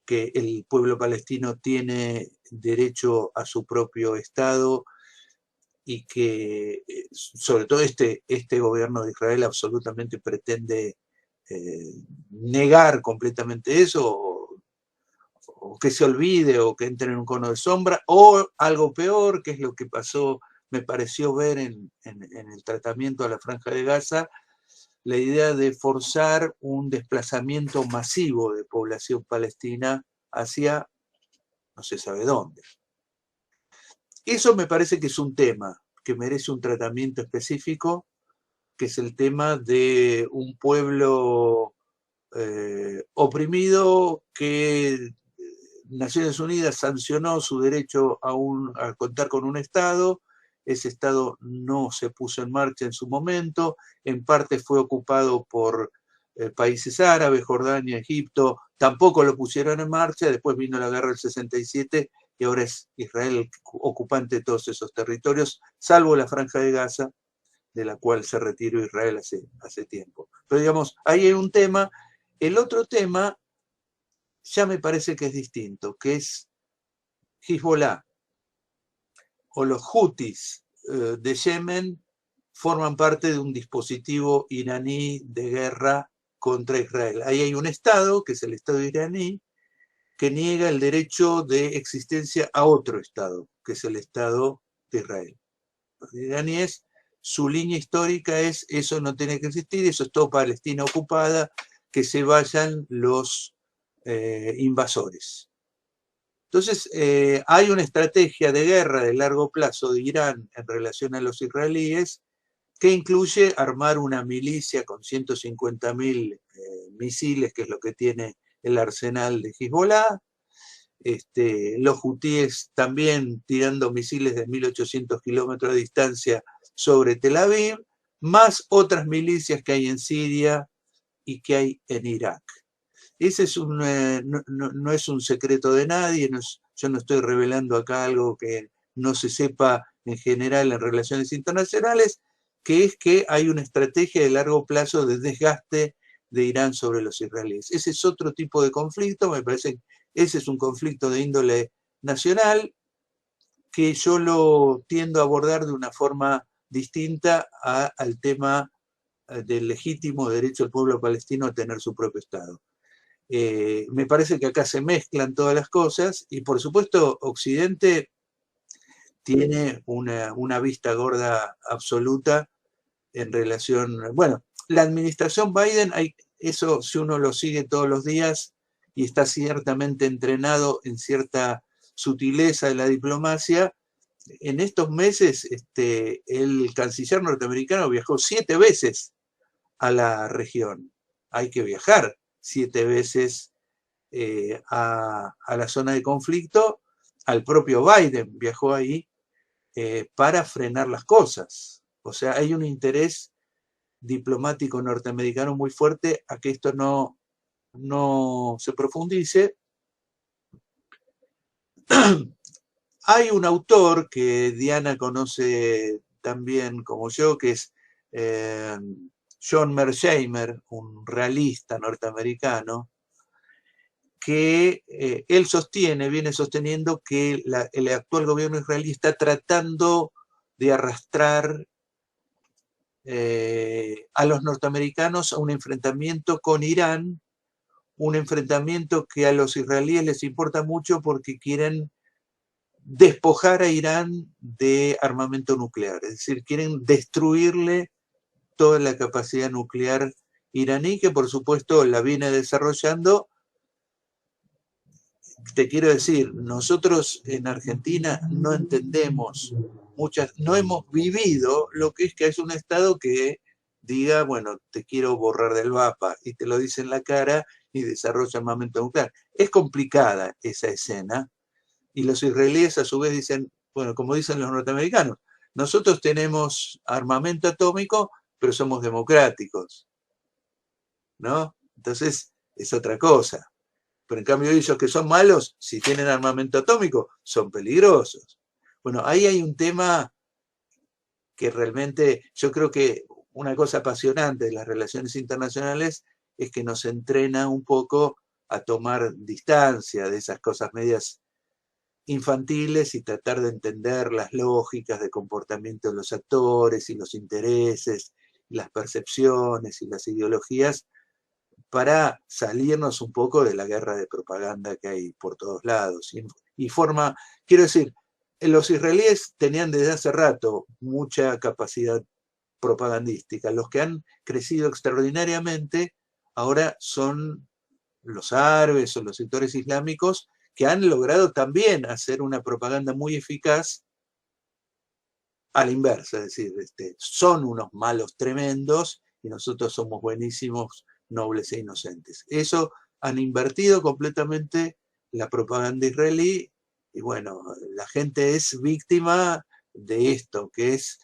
que el pueblo palestino tiene derecho a su propio Estado y que sobre todo este gobierno de Israel absolutamente pretende negar completamente eso, o que se olvide, o que entre en un cono de sombra, o algo peor, que es lo que pasó, me pareció ver en el tratamiento a la Franja de Gaza, la idea de forzar un desplazamiento masivo de población palestina hacia no se sabe dónde. Eso me parece que es un tema que merece un tratamiento específico, que es el tema de un pueblo oprimido que Naciones Unidas sancionó su derecho a contar con un Estado. Ese Estado no se puso en marcha en su momento, en parte fue ocupado por países árabes, Jordania, Egipto, tampoco lo pusieron en marcha, después vino la guerra del 67 y ahora es Israel el ocupante de todos esos territorios, salvo la Franja de Gaza, de la cual se retiró Israel hace tiempo. Pero digamos, ahí hay un tema. El otro tema ya me parece que es distinto, que es Hezbollah o los Houthis de Yemen forman parte de un dispositivo iraní de guerra contra Israel. Ahí hay un Estado, que es el Estado iraní, que niega el derecho de existencia a otro Estado, que es el Estado de Israel. Los iraníes, su línea histórica es: eso no tiene que existir, eso es todo Palestina ocupada, que se vayan los invasores. Entonces, hay una estrategia de guerra de largo plazo de Irán en relación a los israelíes que incluye armar una milicia con 150.000 misiles, que es lo que tiene el arsenal de Hezbollah, los hutíes también tirando misiles de 1800 kilómetros de distancia sobre Tel Aviv, más otras milicias que hay en Siria y que hay en Irak. Ese es no es un secreto de nadie, yo no estoy revelando acá algo que no se sepa en general en relaciones internacionales, que es que hay una estrategia de largo plazo de desgaste de Irán sobre los israelíes. Ese es otro tipo de conflicto, me parece que ese es un conflicto de índole nacional que yo lo tiendo a abordar de una forma distinta al tema del legítimo derecho del pueblo palestino a tener su propio Estado. Me parece que acá se mezclan todas las cosas y por supuesto Occidente tiene una vista gorda absoluta en relación, bueno, la administración Biden, eso si uno lo sigue todos los días y está ciertamente entrenado en cierta sutileza de la diplomacia, en estos meses el canciller norteamericano viajó 7 veces a la región. Hay que viajar 7 veces a la zona de conflicto. Al propio Biden viajó ahí para frenar las cosas. O sea, hay un interés diplomático norteamericano muy fuerte a que esto no se profundice. Hay un autor que Diana conoce tan bien como yo, que es John Mearsheimer, un realista norteamericano, que él viene sosteniendo que el actual gobierno israelí está tratando de arrastrar a los norteamericanos a un enfrentamiento con Irán, un enfrentamiento que a los israelíes les importa mucho porque quieren despojar a Irán de armamento nuclear, es decir, quieren destruirle toda la capacidad nuclear iraní, que por supuesto la viene desarrollando. Te quiero decir, nosotros en Argentina no entendemos no hemos vivido lo que es un Estado que diga, bueno, te quiero borrar del mapa y te lo dice en la cara y desarrolla armamento nuclear. Es complicada esa escena y los israelíes a su vez dicen, bueno, como dicen los norteamericanos, nosotros tenemos armamento atómico, pero somos democráticos, ¿no? Entonces es otra cosa. Pero en cambio ellos que son malos, si tienen armamento atómico, son peligrosos. Bueno, ahí hay un tema que realmente yo creo que una cosa apasionante de las relaciones internacionales es que nos entrena un poco a tomar distancia de esas cosas medias infantiles y tratar de entender las lógicas de comportamiento de los actores y los intereses, y las percepciones y las ideologías para salirnos un poco de la guerra de propaganda que hay por todos lados. Quiero decir, los israelíes tenían desde hace rato mucha capacidad propagandística. Los que han crecido extraordinariamente ahora son los árabes o los sectores islámicos que han logrado también hacer una propaganda muy eficaz a la inversa, es decir, son unos malos tremendos y nosotros somos buenísimos, nobles e inocentes. Eso han invertido completamente la propaganda israelí y bueno, la gente es víctima de esto, que es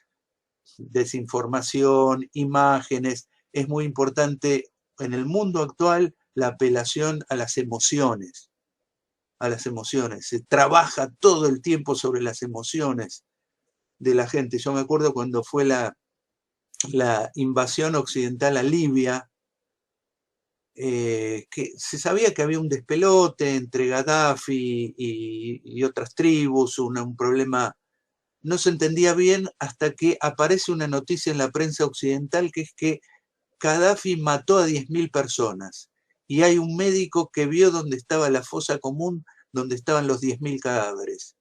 desinformación, imágenes. Es muy importante en el mundo actual la apelación a las emociones. A las emociones. Se trabaja todo el tiempo sobre las emociones de la gente. Yo me acuerdo cuando fue la invasión occidental a Libia, que se sabía que había un despelote entre Gaddafi y otras tribus, un problema, no se entendía bien hasta que aparece una noticia en la prensa occidental que es que Gaddafi mató a 10.000 personas y hay un médico que vio dónde estaba la fosa común, donde estaban los 10.000 cadáveres.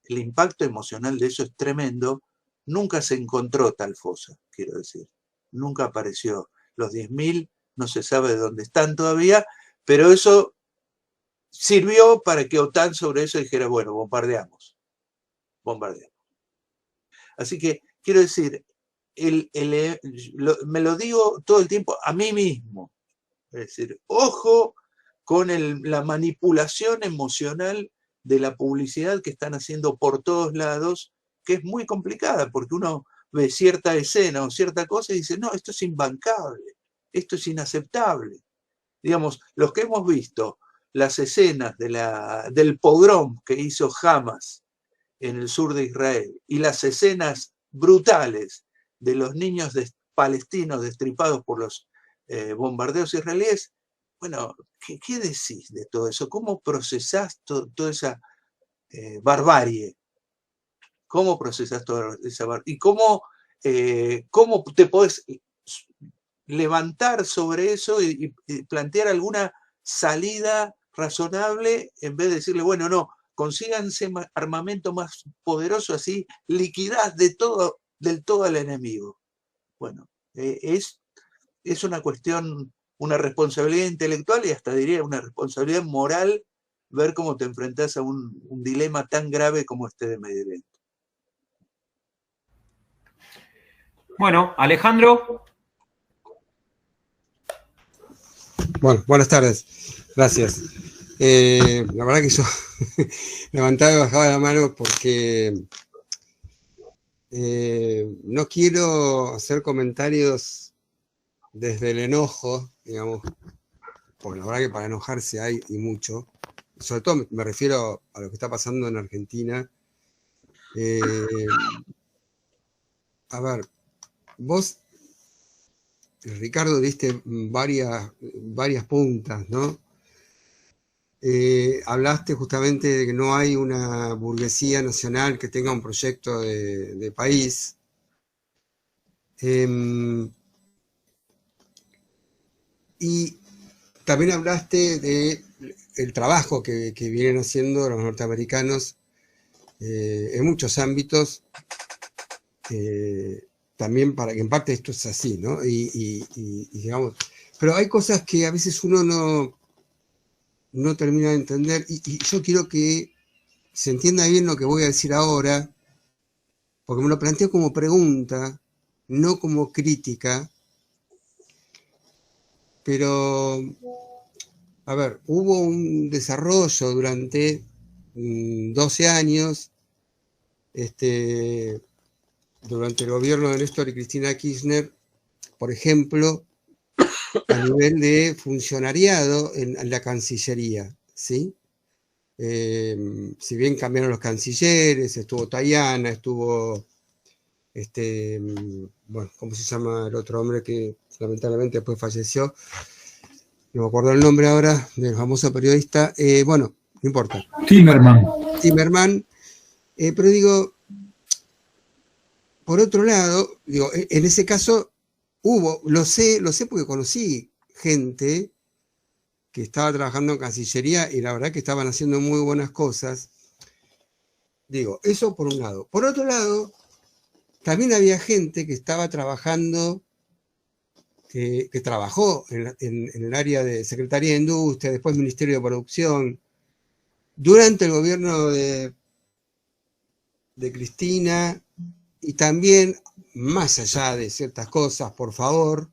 El impacto emocional de eso es tremendo. Nunca se encontró tal fosa, quiero decir. Nunca apareció. Los 10.000 no se sabe de dónde están todavía, pero eso sirvió para que OTAN sobre eso dijera, bueno, bombardeamos. Así que, quiero decir, me lo digo todo el tiempo a mí mismo. Es decir, ojo con la manipulación emocional de la publicidad que están haciendo por todos lados, que es muy complicada, porque uno ve cierta escena o cierta cosa y dice, no, esto es imbancable, esto es inaceptable. Digamos, los que hemos visto las escenas del pogrom que hizo Hamas en el sur de Israel y las escenas brutales de los niños palestinos destripados por los bombardeos israelíes, bueno, ¿qué decís de todo eso? ¿Cómo procesás toda esa barbarie? ¿Cómo procesás toda esa barbarie? ¿Y cómo te podés levantar sobre eso y plantear alguna salida razonable en vez de decirle, bueno, no, consíganse armamento más poderoso, así liquidás del todo al enemigo? Bueno, es una cuestión, una responsabilidad intelectual y hasta diría una responsabilidad moral ver cómo te enfrentás a un dilema tan grave como este de Medio Oriente. Bueno, Alejandro. Bueno, buenas tardes. Gracias. La verdad que yo levantaba y bajaba la mano porque no quiero hacer comentarios desde el enojo, digamos, porque la verdad que para enojarse hay y mucho. Sobre todo me refiero a lo que está pasando en Argentina. A ver, vos, Ricardo, diste varias puntas, ¿no? Hablaste justamente de que no hay una burguesía nacional que tenga un proyecto de país. Y también hablaste del trabajo que vienen haciendo los norteamericanos en muchos ámbitos, también para que en parte esto es así, ¿no? Y digamos, pero hay cosas que a veces uno no termina de entender, y yo quiero que se entienda bien lo que voy a decir ahora, porque me lo planteo como pregunta, no como crítica, pero, a ver, hubo un desarrollo durante 12 años, durante el gobierno de Néstor y Cristina Kirchner, por ejemplo, a nivel de funcionariado en la Cancillería, ¿sí? Si bien cambiaron los cancilleres, estuvo Tayana, estuvo, bueno, ¿cómo se llama el otro hombre que lamentablemente después falleció? No me acuerdo el nombre ahora, del famoso periodista, bueno, no importa. Timerman, pero digo, por otro lado, digo, en ese caso lo sé porque conocí gente que estaba trabajando en Cancillería y la verdad que estaban haciendo muy buenas cosas. Digo, eso por un lado. Por otro lado, también había gente que estaba trabajando, que trabajó en el área de Secretaría de Industria, después Ministerio de Producción, durante el gobierno de Cristina, y también, más allá de ciertas cosas, por favor,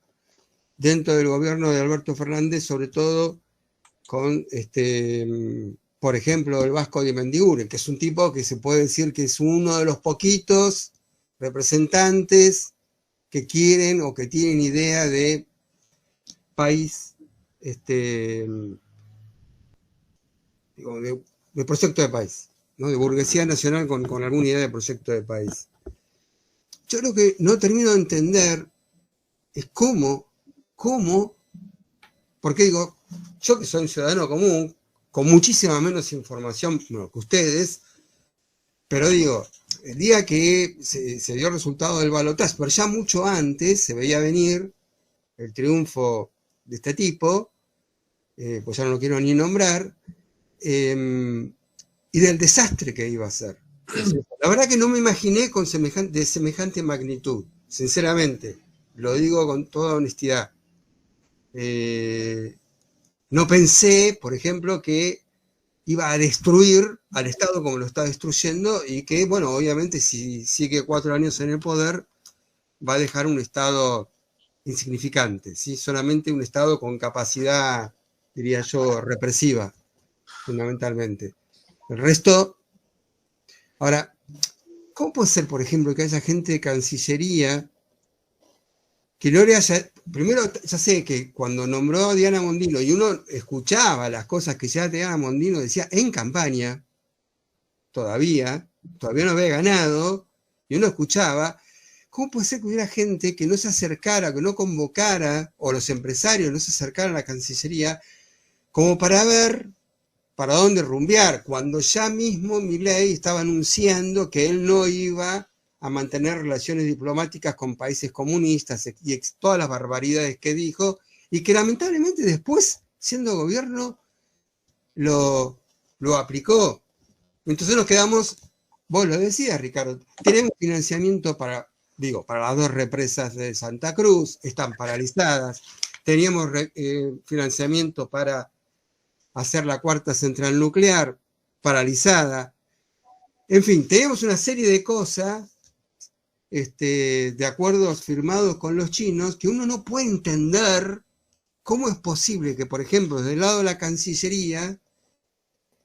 dentro del gobierno de Alberto Fernández, sobre todo con, por ejemplo, el Vasco de Mendiguren, que es un tipo que se puede decir que es uno de los poquitos representantes que quieren o que tienen idea de país, de proyecto de país, ¿no? De burguesía nacional con alguna idea de proyecto de país. Yo lo que no termino de entender es cómo, porque digo, yo que soy un ciudadano común, con muchísima menos información que ustedes, pero digo, el día que se dio el resultado del balotaje, pero ya mucho antes se veía venir el triunfo de este tipo, pues ya no lo quiero ni nombrar, y del desastre que iba a ser. La verdad que no me imaginé de semejante magnitud, sinceramente, lo digo con toda honestidad. No pensé, por ejemplo, que iba a destruir al Estado como lo está destruyendo y que, bueno, obviamente si sigue 4 años en el poder, va a dejar un Estado insignificante, ¿sí? Solamente un Estado con capacidad diría yo, represiva, fundamentalmente. El resto, ahora, ¿cómo puede ser, por ejemplo, que haya gente de Cancillería que no le haya... Primero, ya sé que cuando nombró a Diana Mondino y uno escuchaba las cosas que ya Diana Mondino decía en campaña, todavía no había ganado, y uno escuchaba, ¿cómo puede ser que hubiera gente que no se acercara, que no convocara, o los empresarios no se acercaran a la Cancillería, como para ver para dónde rumbear, cuando ya mismo Milei estaba anunciando que él no iba a mantener relaciones diplomáticas con países comunistas y todas las barbaridades que dijo, y que lamentablemente después, siendo gobierno, lo aplicó. Entonces nos quedamos, vos lo decías, Ricardo, tenemos financiamiento para las 2 represas de Santa Cruz, están paralizadas, teníamos financiamiento para hacer la 4ª central nuclear, paralizada. En fin, tenemos una serie de cosas, de acuerdos firmados con los chinos, que uno no puede entender cómo es posible que, por ejemplo, desde el lado de la Cancillería,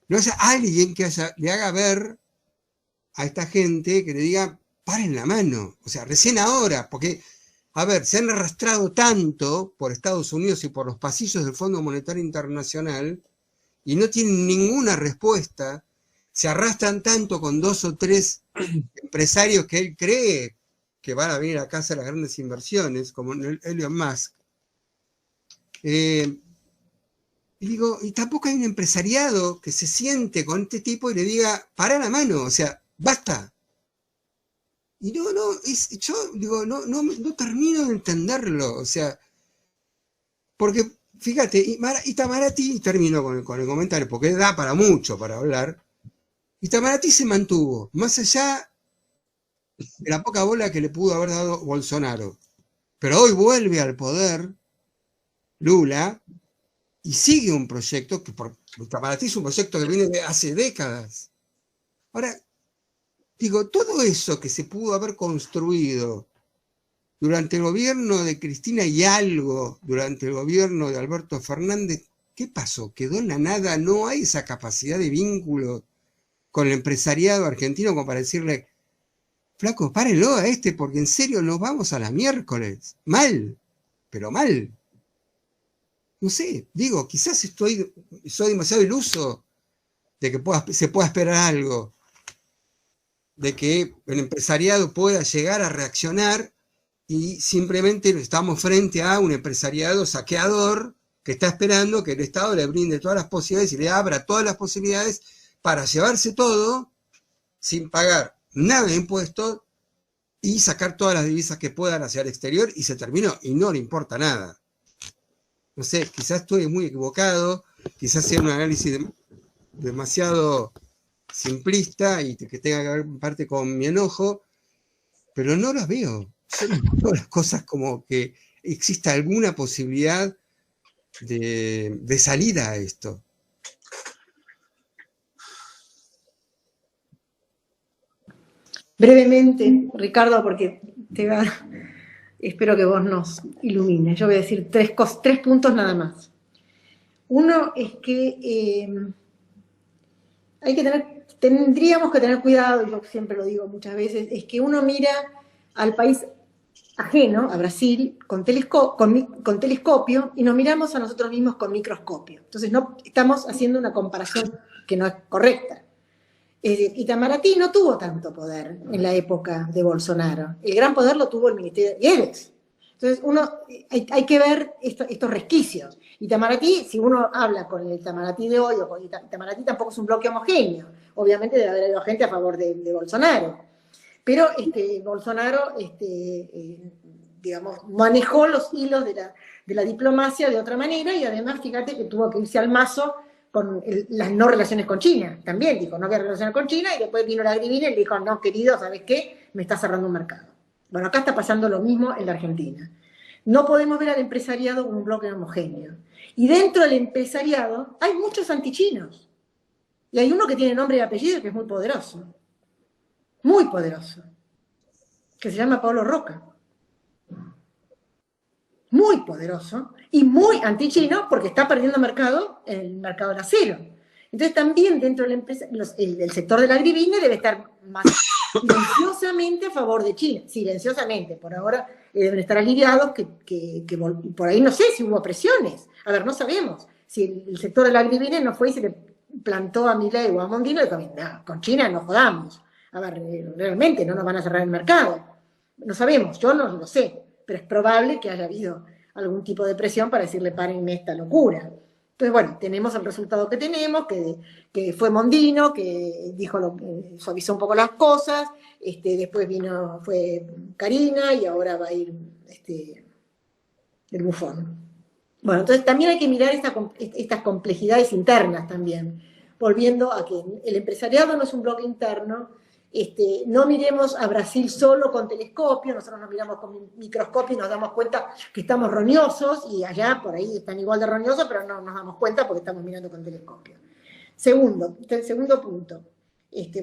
no haya alguien que le haga ver a esta gente, que le diga, paren la mano, o sea, recién ahora, porque, a ver, se han arrastrado tanto por Estados Unidos y por los pasillos del Fondo Monetario Internacional, y no tienen ninguna respuesta, se arrastran tanto con 2 o 3 empresarios que él cree que van a venir acá a hacer las grandes inversiones, como Elon Musk. Y digo, y tampoco hay un empresariado que se siente con este tipo y le diga, para la mano, o sea, basta. Y yo digo, no termino de entenderlo, o sea, porque, fíjate, Itamaraty, termino con el comentario, porque da para mucho para hablar, Itamaraty se mantuvo, más allá de la poca bola que le pudo haber dado Bolsonaro. Pero hoy vuelve al poder Lula y sigue un proyecto que Itamaraty es un proyecto que viene de hace décadas. Ahora, digo, todo eso que se pudo haber construido durante el gobierno de Cristina y algo durante el gobierno de Alberto Fernández, ¿qué pasó? ¿Quedó en la nada? No hay esa capacidad de vínculo con el empresariado argentino como para decirle, flaco, párenlo a porque en serio nos vamos a la miércoles. Mal, pero mal. No sé, digo, quizás soy demasiado iluso de que se pueda esperar algo, de que el empresariado pueda llegar a reaccionar, y simplemente estamos frente a un empresariado saqueador que está esperando que el Estado le brinde todas las posibilidades y le abra todas las posibilidades para llevarse todo sin pagar nada de impuestos y sacar todas las divisas que puedan hacia el exterior, y se terminó, y no le importa nada. No sé, quizás estoy muy equivocado, quizás sea un análisis demasiado simplista y que tenga que ver en parte con mi enojo, pero no las veo. Yo no veo las cosas como que exista alguna posibilidad de salida a esto. Brevemente, Ricardo, porque espero que vos nos ilumines. Yo voy a decir 3 puntos nada más. Uno es que tendríamos que tener cuidado, y yo siempre lo digo muchas veces, es que uno mira al país ajeno, a Brasil, con telescopio, y nos miramos a nosotros mismos con microscopio. Entonces no estamos haciendo una comparación que no es correcta. Itamaraty no tuvo tanto poder en la época de Bolsonaro. El gran poder lo tuvo el Ministerio de Guedes. Entonces hay que ver estos resquicios. Itamaraty, si uno habla con el Itamaraty de hoy, o con Itamaraty tampoco es un bloque homogéneo. Obviamente debe haber habido gente a favor de Bolsonaro. Pero Bolsonaro, digamos, manejó los hilos de la diplomacia de otra manera, y además, fíjate que tuvo que irse al mazo con las no relaciones con China. También dijo, no quiero relacionar con China, y después vino la Grivina y le dijo, no, querido, ¿sabes qué? Me está cerrando un mercado. Bueno, acá está pasando lo mismo en la Argentina. No podemos ver al empresariado como un bloque homogéneo. Y dentro del empresariado hay muchos antichinos. Y hay uno que tiene nombre y apellido que es muy poderoso, que se llama Pablo Roca. muy poderoso y muy antichino porque está perdiendo mercado en el mercado del acero. Entonces también dentro de la empresa, el sector del agribine debe estar más silenciosamente a favor de China, silenciosamente. Por ahora deben estar aliviados que por ahí no sé si hubo presiones. A ver, no sabemos si el sector del agribine no fue y se le plantó a Milei o a Mondino y dijo, no, con China no jodamos. A ver, realmente no nos van a cerrar el mercado. No sabemos, yo no lo sé, pero es probable que haya habido algún tipo de presión para decirle paren esta locura. Entonces, bueno, tenemos el resultado que tenemos, que fue Mondino, que dijo suavizó un poco las cosas, después fue Karina y ahora va a ir el Bufón. Bueno, entonces también hay que mirar estas complejidades internas también, volviendo a que el empresariado no es un bloque interno. No miremos a Brasil solo con telescopio, nosotros nos miramos con microscopio y nos damos cuenta que estamos roñosos, y allá por ahí están igual de roñosos, pero no nos damos cuenta porque estamos mirando con telescopio. El segundo punto,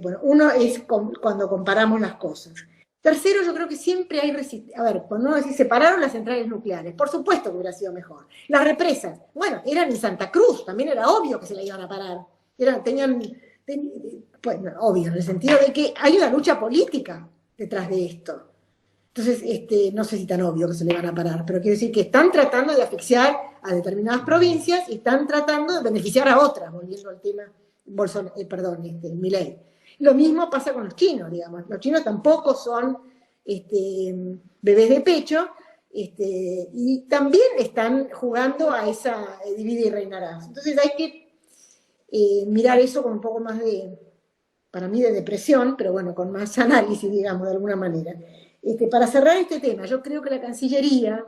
bueno, uno es cuando comparamos las cosas. Tercero, yo creo que siempre hay resistencia. A ver, cuando uno dice separaron las centrales nucleares, por supuesto que hubiera sido mejor. Las represas, bueno, eran en Santa Cruz, también era obvio que se la iban a parar. Pues, obvio, en el sentido de que hay una lucha política detrás de esto. Entonces, no sé si tan obvio que se le van a parar, pero quiero decir que están tratando de asfixiar a determinadas provincias y están tratando de beneficiar a otras, volviendo al tema Milei. Lo mismo pasa con los chinos, digamos. Los chinos tampoco son bebés de pecho, y también están jugando a esa divide y reinarás. Entonces hay que mirar eso con un poco más para mí de depresión, pero bueno, con más análisis, digamos, de alguna manera. Para cerrar este tema, yo creo que la Cancillería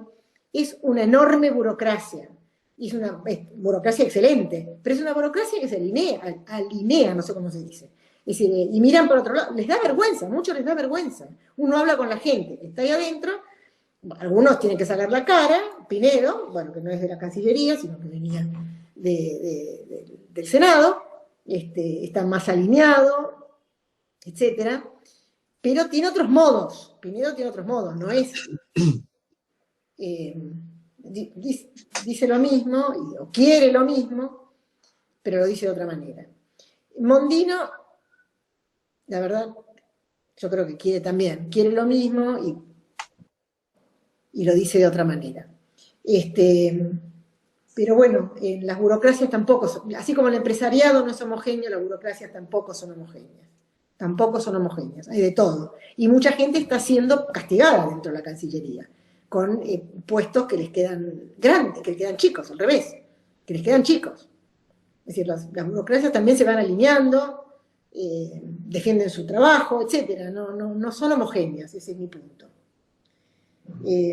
es una enorme burocracia, y es una burocracia excelente, pero es una burocracia que se alinea, no sé cómo se dice. Es decir, y miran por otro lado, les da vergüenza, muchos les da vergüenza. Uno habla con la gente que está ahí adentro, algunos tienen que sacar la cara, Pinedo, bueno, que no es de la Cancillería, sino que venía del Senado, está más alineado, etcétera, pero tiene otros modos. Pinedo tiene otros modos, no es dice lo mismo o quiere lo mismo, pero lo dice de otra manera. Mondino, la verdad, yo creo que quiere lo mismo y lo dice de otra manera. Pero bueno, las burocracias tampoco son, así como el empresariado no es homogéneo, las burocracias tampoco son homogéneas. Tampoco son homogéneas, hay de todo. Y mucha gente está siendo castigada dentro de la Cancillería, con puestos que les quedan grandes, que les quedan chicos, al revés, que les quedan chicos. Es decir, las burocracias también se van alineando, defienden su trabajo, etcétera. No son homogéneas, ese es mi punto.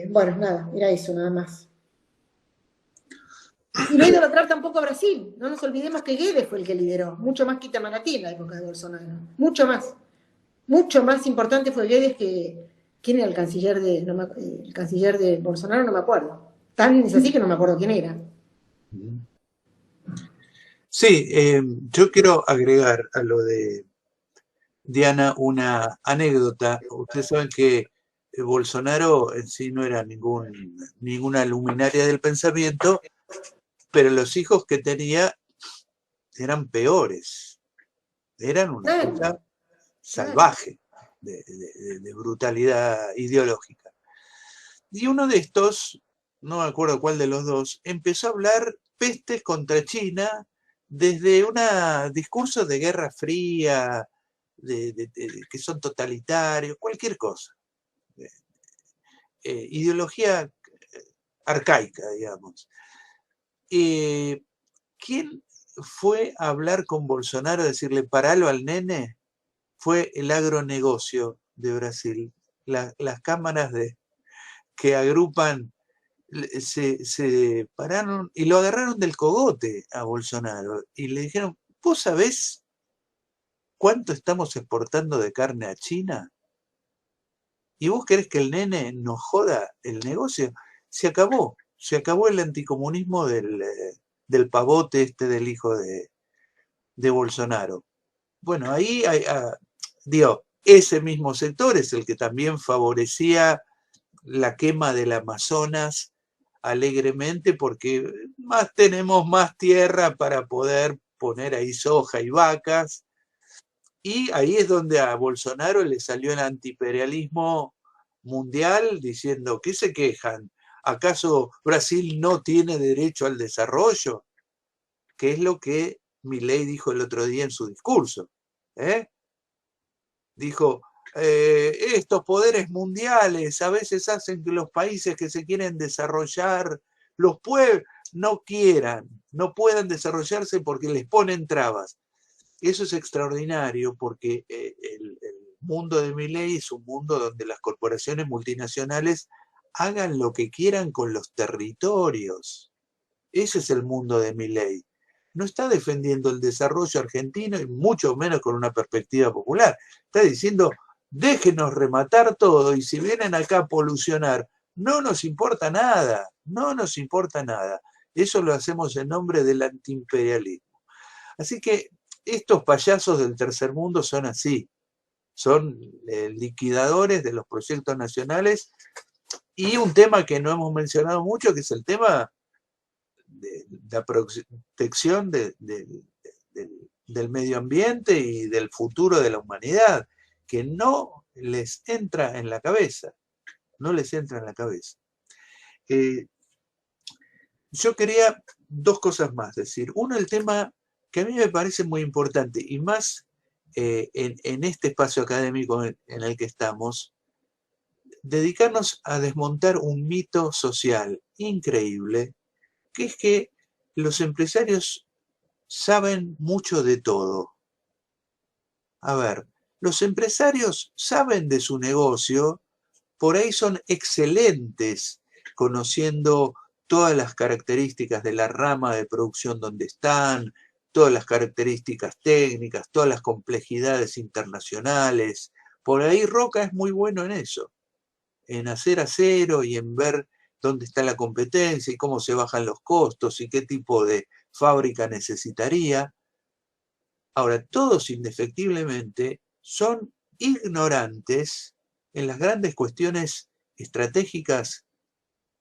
Bueno, nada, era eso, nada más. Y no idolatrar tampoco a Brasil. No nos olvidemos que Guedes fue el que lideró, mucho más que Itamaraty en la época de Bolsonaro. Mucho más. Mucho más importante fue Guedes que... ¿Quién era el canciller de Bolsonaro? No me acuerdo. Tan es así que no me acuerdo quién era. Sí, yo quiero agregar a lo de Diana una anécdota. Ustedes saben que Bolsonaro en sí no era ninguna luminaria del pensamiento, pero los hijos que tenía eran peores. Eran una cosa salvaje de brutalidad ideológica. Y uno de estos, no me acuerdo cuál de los dos, empezó a hablar pestes contra China desde un discurso de guerra fría, que son totalitarios, cualquier cosa. Ideología arcaica, digamos. ¿Quién fue a hablar con Bolsonaro, a decirle paralo al nene? Fue el agronegocio de Brasil. Las cámaras que agrupan se pararon y lo agarraron del cogote a Bolsonaro y le dijeron, ¿vos sabés cuánto estamos exportando de carne a China? ¿Y vos querés que el nene nos joda el negocio? Se acabó el anticomunismo del pavote del hijo de Bolsonaro. Bueno, ahí ese mismo sector es el que también favorecía la quema del Amazonas alegremente porque tenemos más tierra para poder poner ahí soja y vacas. Y ahí es donde a Bolsonaro le salió el antiimperialismo mundial diciendo, ¿qué se quejan? ¿Acaso Brasil no tiene derecho al desarrollo? Que es lo que Milei dijo el otro día en su discurso. Dijo, estos poderes mundiales a veces hacen que los países que se quieren desarrollar, los pueblos no puedan desarrollarse porque les ponen trabas. Eso es extraordinario porque el mundo de Milei es un mundo donde las corporaciones multinacionales hagan lo que quieran con los territorios. Ese es el mundo de Milei. No está defendiendo el desarrollo argentino y mucho menos con una perspectiva popular. Está diciendo, déjenos rematar todo y si vienen acá a polucionar, no nos importa nada, no nos importa nada. Eso lo hacemos en nombre del antiimperialismo. Así que estos payasos del tercer mundo son así, son liquidadores de los proyectos nacionales. Y un tema que no hemos mencionado mucho, que es el tema de la protección del medio ambiente y del futuro de la humanidad, que no les entra en la cabeza, no les entra en la cabeza. Yo quería dos cosas más decir. Uno, el tema que a mí me parece muy importante, y más en este espacio académico en el que estamos, dedicarnos a desmontar un mito social increíble, que es que los empresarios saben mucho de todo. A ver, los empresarios saben de su negocio, por ahí son excelentes conociendo todas las características de la rama de producción donde están, todas las características técnicas, todas las complejidades internacionales. Por ahí Roca es muy bueno en eso, en hacer acero y en ver dónde está la competencia y cómo se bajan los costos y qué tipo de fábrica necesitaría. Ahora, todos indefectiblemente son ignorantes en las grandes cuestiones estratégicas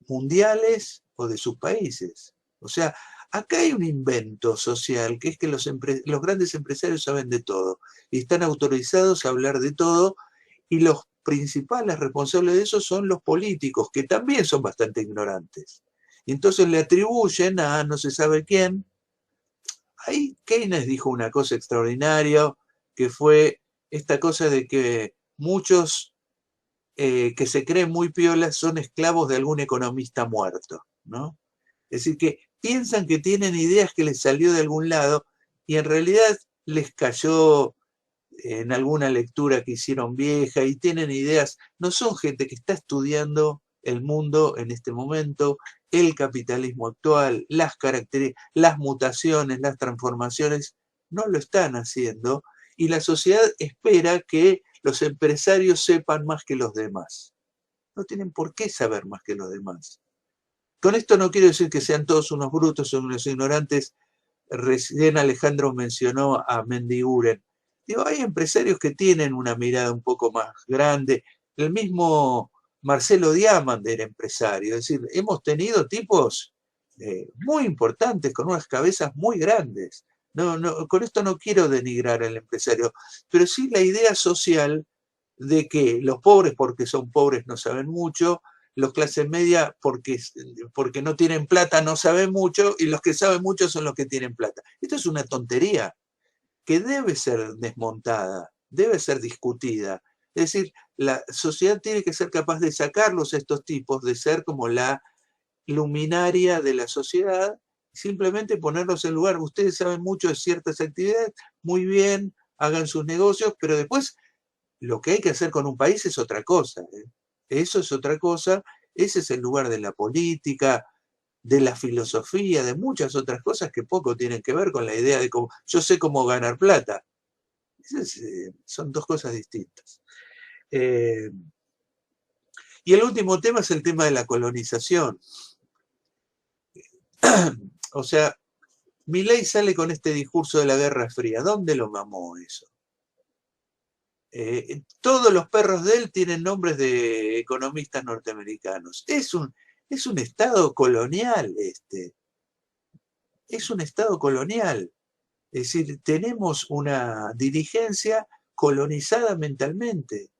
mundiales o de sus países. O sea, acá hay un invento social, que es que los grandes empresarios saben de todo y están autorizados a hablar de todo, y los principales responsables de eso son los políticos, que también son bastante ignorantes. Y entonces le atribuyen a no se sabe quién. Ahí Keynes dijo una cosa extraordinaria, que fue esta cosa de que muchos que se creen muy piolas son esclavos de algún economista muerto, ¿no? Es decir, que piensan que tienen ideas que les salió de algún lado y en realidad les cayó en alguna lectura que hicieron vieja y tienen ideas. No son gente que está estudiando el mundo en este momento, el capitalismo actual, las características, las mutaciones, las transformaciones, no lo están haciendo, y la sociedad espera que los empresarios sepan más que los demás. No tienen por qué saber más que los demás. Con esto no quiero decir que sean todos unos brutos o unos ignorantes. Recién Alejandro mencionó a Mendiguren. Digo, hay empresarios que tienen una mirada un poco más grande. El mismo Marcelo Diamant era empresario. Es decir, hemos tenido tipos muy importantes, con unas cabezas muy grandes. Con esto no quiero denigrar al empresario, pero sí la idea social de que los pobres, porque son pobres, no saben mucho, los clases media, porque no tienen plata, no saben mucho, y los que saben mucho son los que tienen plata. Esto es una tontería que debe ser desmontada, debe ser discutida. Es decir, la sociedad tiene que ser capaz de sacarlos a estos tipos, de ser como la luminaria de la sociedad, simplemente ponerlos en lugar. Ustedes saben mucho de ciertas actividades, muy bien, hagan sus negocios, pero después lo que hay que hacer con un país es otra cosa. Eso es otra cosa, ese es el lugar de la política, de la filosofía, de muchas otras cosas que poco tienen que ver con la idea de cómo yo sé cómo ganar plata. Son dos cosas distintas. Y el último tema es el tema de la colonización. O sea, Milei sale con este discurso de la Guerra Fría. ¿Dónde lo mamó eso? Todos los perros de él tienen nombres de economistas norteamericanos. Es un Estado colonial es un Estado colonial. Es decir, tenemos una dirigencia colonizada mentalmente.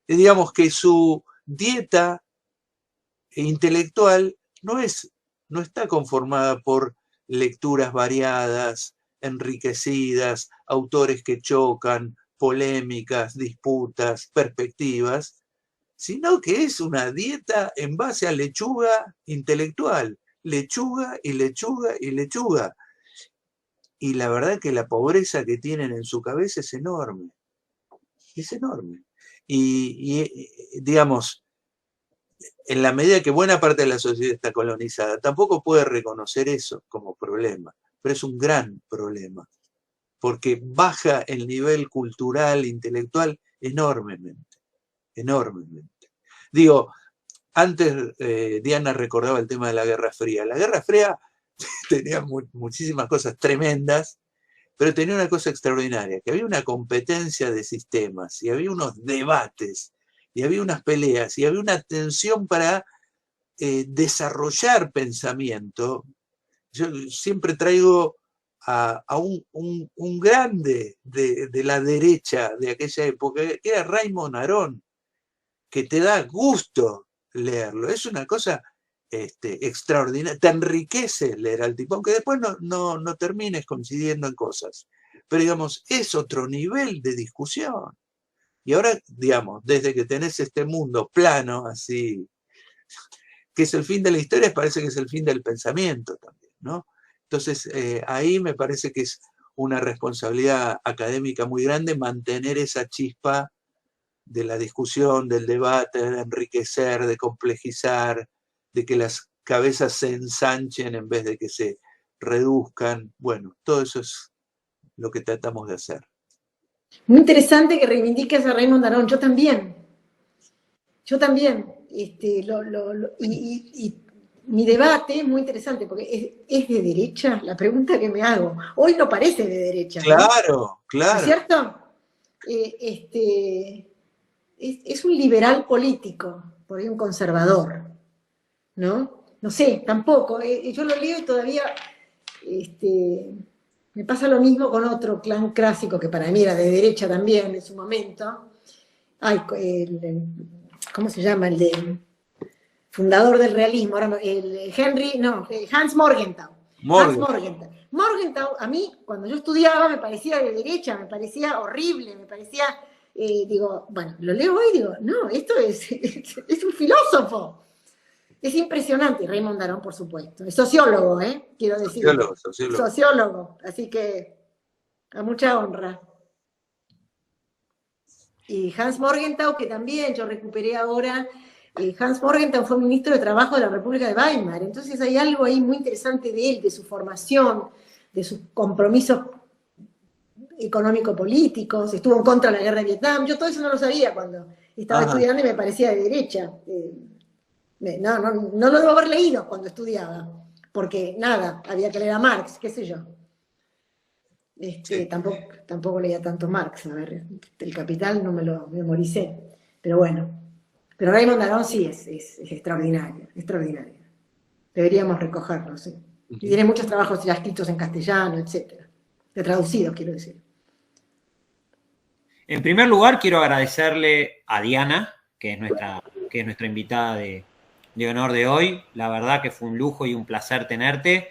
Y digamos que su dieta intelectual no está conformada por lecturas variadas, enriquecidas, autores que chocan, polémicas, disputas, perspectivas, sino que es una dieta en base a lechuga intelectual, lechuga y lechuga y lechuga. Y la verdad que la pobreza que tienen en su cabeza es enorme. Es enorme. Y digamos, en la medida que buena parte de la sociedad está colonizada, tampoco puede reconocer eso como problema, pero es un gran problema, porque baja el nivel cultural, intelectual enormemente, enormemente. Digo, antes Diana recordaba el tema de la Guerra Fría. La Guerra Fría tenía muchísimas cosas tremendas, pero tenía una cosa extraordinaria, que había una competencia de sistemas, y había unos debates, y había unas peleas, y había una tensión para desarrollar pensamiento. Yo siempre traigo a un grande de la derecha de aquella época, que era Raymond Aron, que te da gusto leerlo. Es una cosa extraordinaria, te enriquece leer al tipo, aunque después no termines coincidiendo en cosas. Pero digamos, es otro nivel de discusión. Y ahora, digamos, desde que tenés este mundo plano, así, que es el fin de la historia, parece que es el fin del pensamiento también, ¿no? Entonces, ahí me parece que es una responsabilidad académica muy grande mantener esa chispa de la discusión, del debate, de enriquecer, de complejizar, de que las cabezas se ensanchen en vez de que se reduzcan. Bueno, todo eso es lo que tratamos de hacer. Muy interesante que reivindiques a Raymond Aron. Yo también. Y mi debate es muy interesante porque es de derecha la pregunta que me hago. Hoy no parece de derecha. Claro, ¿no? claro. ¿Es cierto? Es un liberal político, por ahí un conservador, ¿no? No sé, tampoco. Yo lo leo y todavía me pasa lo mismo con otro clan clásico que para mí era de derecha también en su momento. Ay, ¿cómo se llama? El de fundador del realismo, Hans Morgenthau. Hans Morgenthau. Morgenthau, a mí, cuando yo estudiaba, me parecía de derecha, me parecía horrible, me parecía, digo, bueno, lo leo hoy y digo, no, esto es un filósofo. Es impresionante, Raymond Aron, por supuesto. Es sociólogo, quiero decir. Sociólogo. Así que, a mucha honra. Y Hans Morgenthau, que también yo recuperé ahora, Hans Morgenthau fue ministro de Trabajo de la República de Weimar, entonces hay algo ahí muy interesante de él, de su formación, de sus compromisos económico-políticos, estuvo en contra de la guerra de Vietnam, yo todo eso no lo sabía cuando estaba estudiando y me parecía de derecha. No lo debo haber leído cuando estudiaba, porque nada, había que leer a Marx, qué sé yo. Sí. Tampoco leía tanto Marx, a ver, el Capital no me lo memoricé, pero bueno. Pero Raymond Aron sí es extraordinario, extraordinario. Deberíamos recogerlo, sí. Y tiene muchos trabajos ya escritos en castellano, etcétera. Traducidos, quiero decir. En primer lugar, quiero agradecerle a Diana, que es nuestra invitada de honor de hoy. La verdad que fue un lujo y un placer tenerte.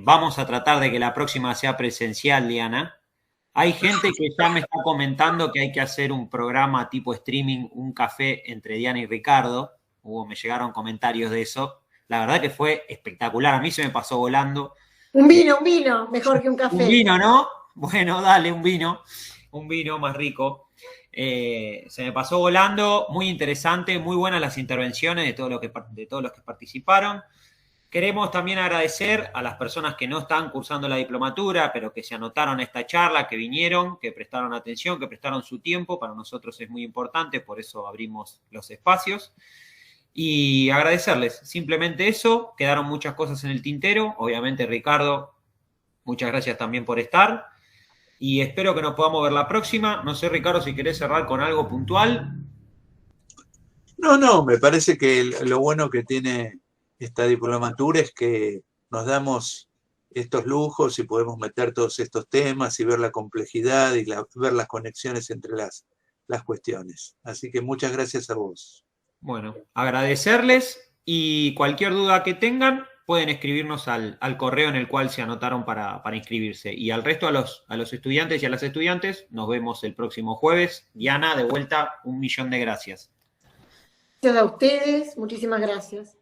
Vamos a tratar de que la próxima sea presencial, Diana. Hay gente que ya me está comentando que hay que hacer un programa tipo streaming, un café entre Diana y Ricardo. Me llegaron comentarios de eso. La verdad que fue espectacular. A mí se me pasó volando. Un vino, mejor que un café. Un vino, ¿no? Bueno, dale, un vino más rico. Se me pasó volando, muy interesante, muy buenas las intervenciones de todos los que participaron. Queremos también agradecer a las personas que no están cursando la diplomatura, pero que se anotaron a esta charla, que vinieron, que prestaron atención, que prestaron su tiempo. Para nosotros es muy importante, por eso abrimos los espacios. Y agradecerles, simplemente eso. Quedaron muchas cosas en el tintero. Obviamente, Ricardo, muchas gracias también por estar. Y espero que nos podamos ver la próxima. No sé, Ricardo, si querés cerrar con algo puntual. No, me parece que lo bueno que tiene esta diplomatura es que nos damos estos lujos y podemos meter todos estos temas y ver la complejidad y ver las conexiones entre las cuestiones. Así que muchas gracias a vos. Bueno, agradecerles y cualquier duda que tengan pueden escribirnos al correo en el cual se anotaron para inscribirse. Y al resto, a los estudiantes y a las estudiantes, nos vemos el próximo jueves. Diana, de vuelta, 1.000.000 de gracias. Gracias a ustedes, muchísimas gracias.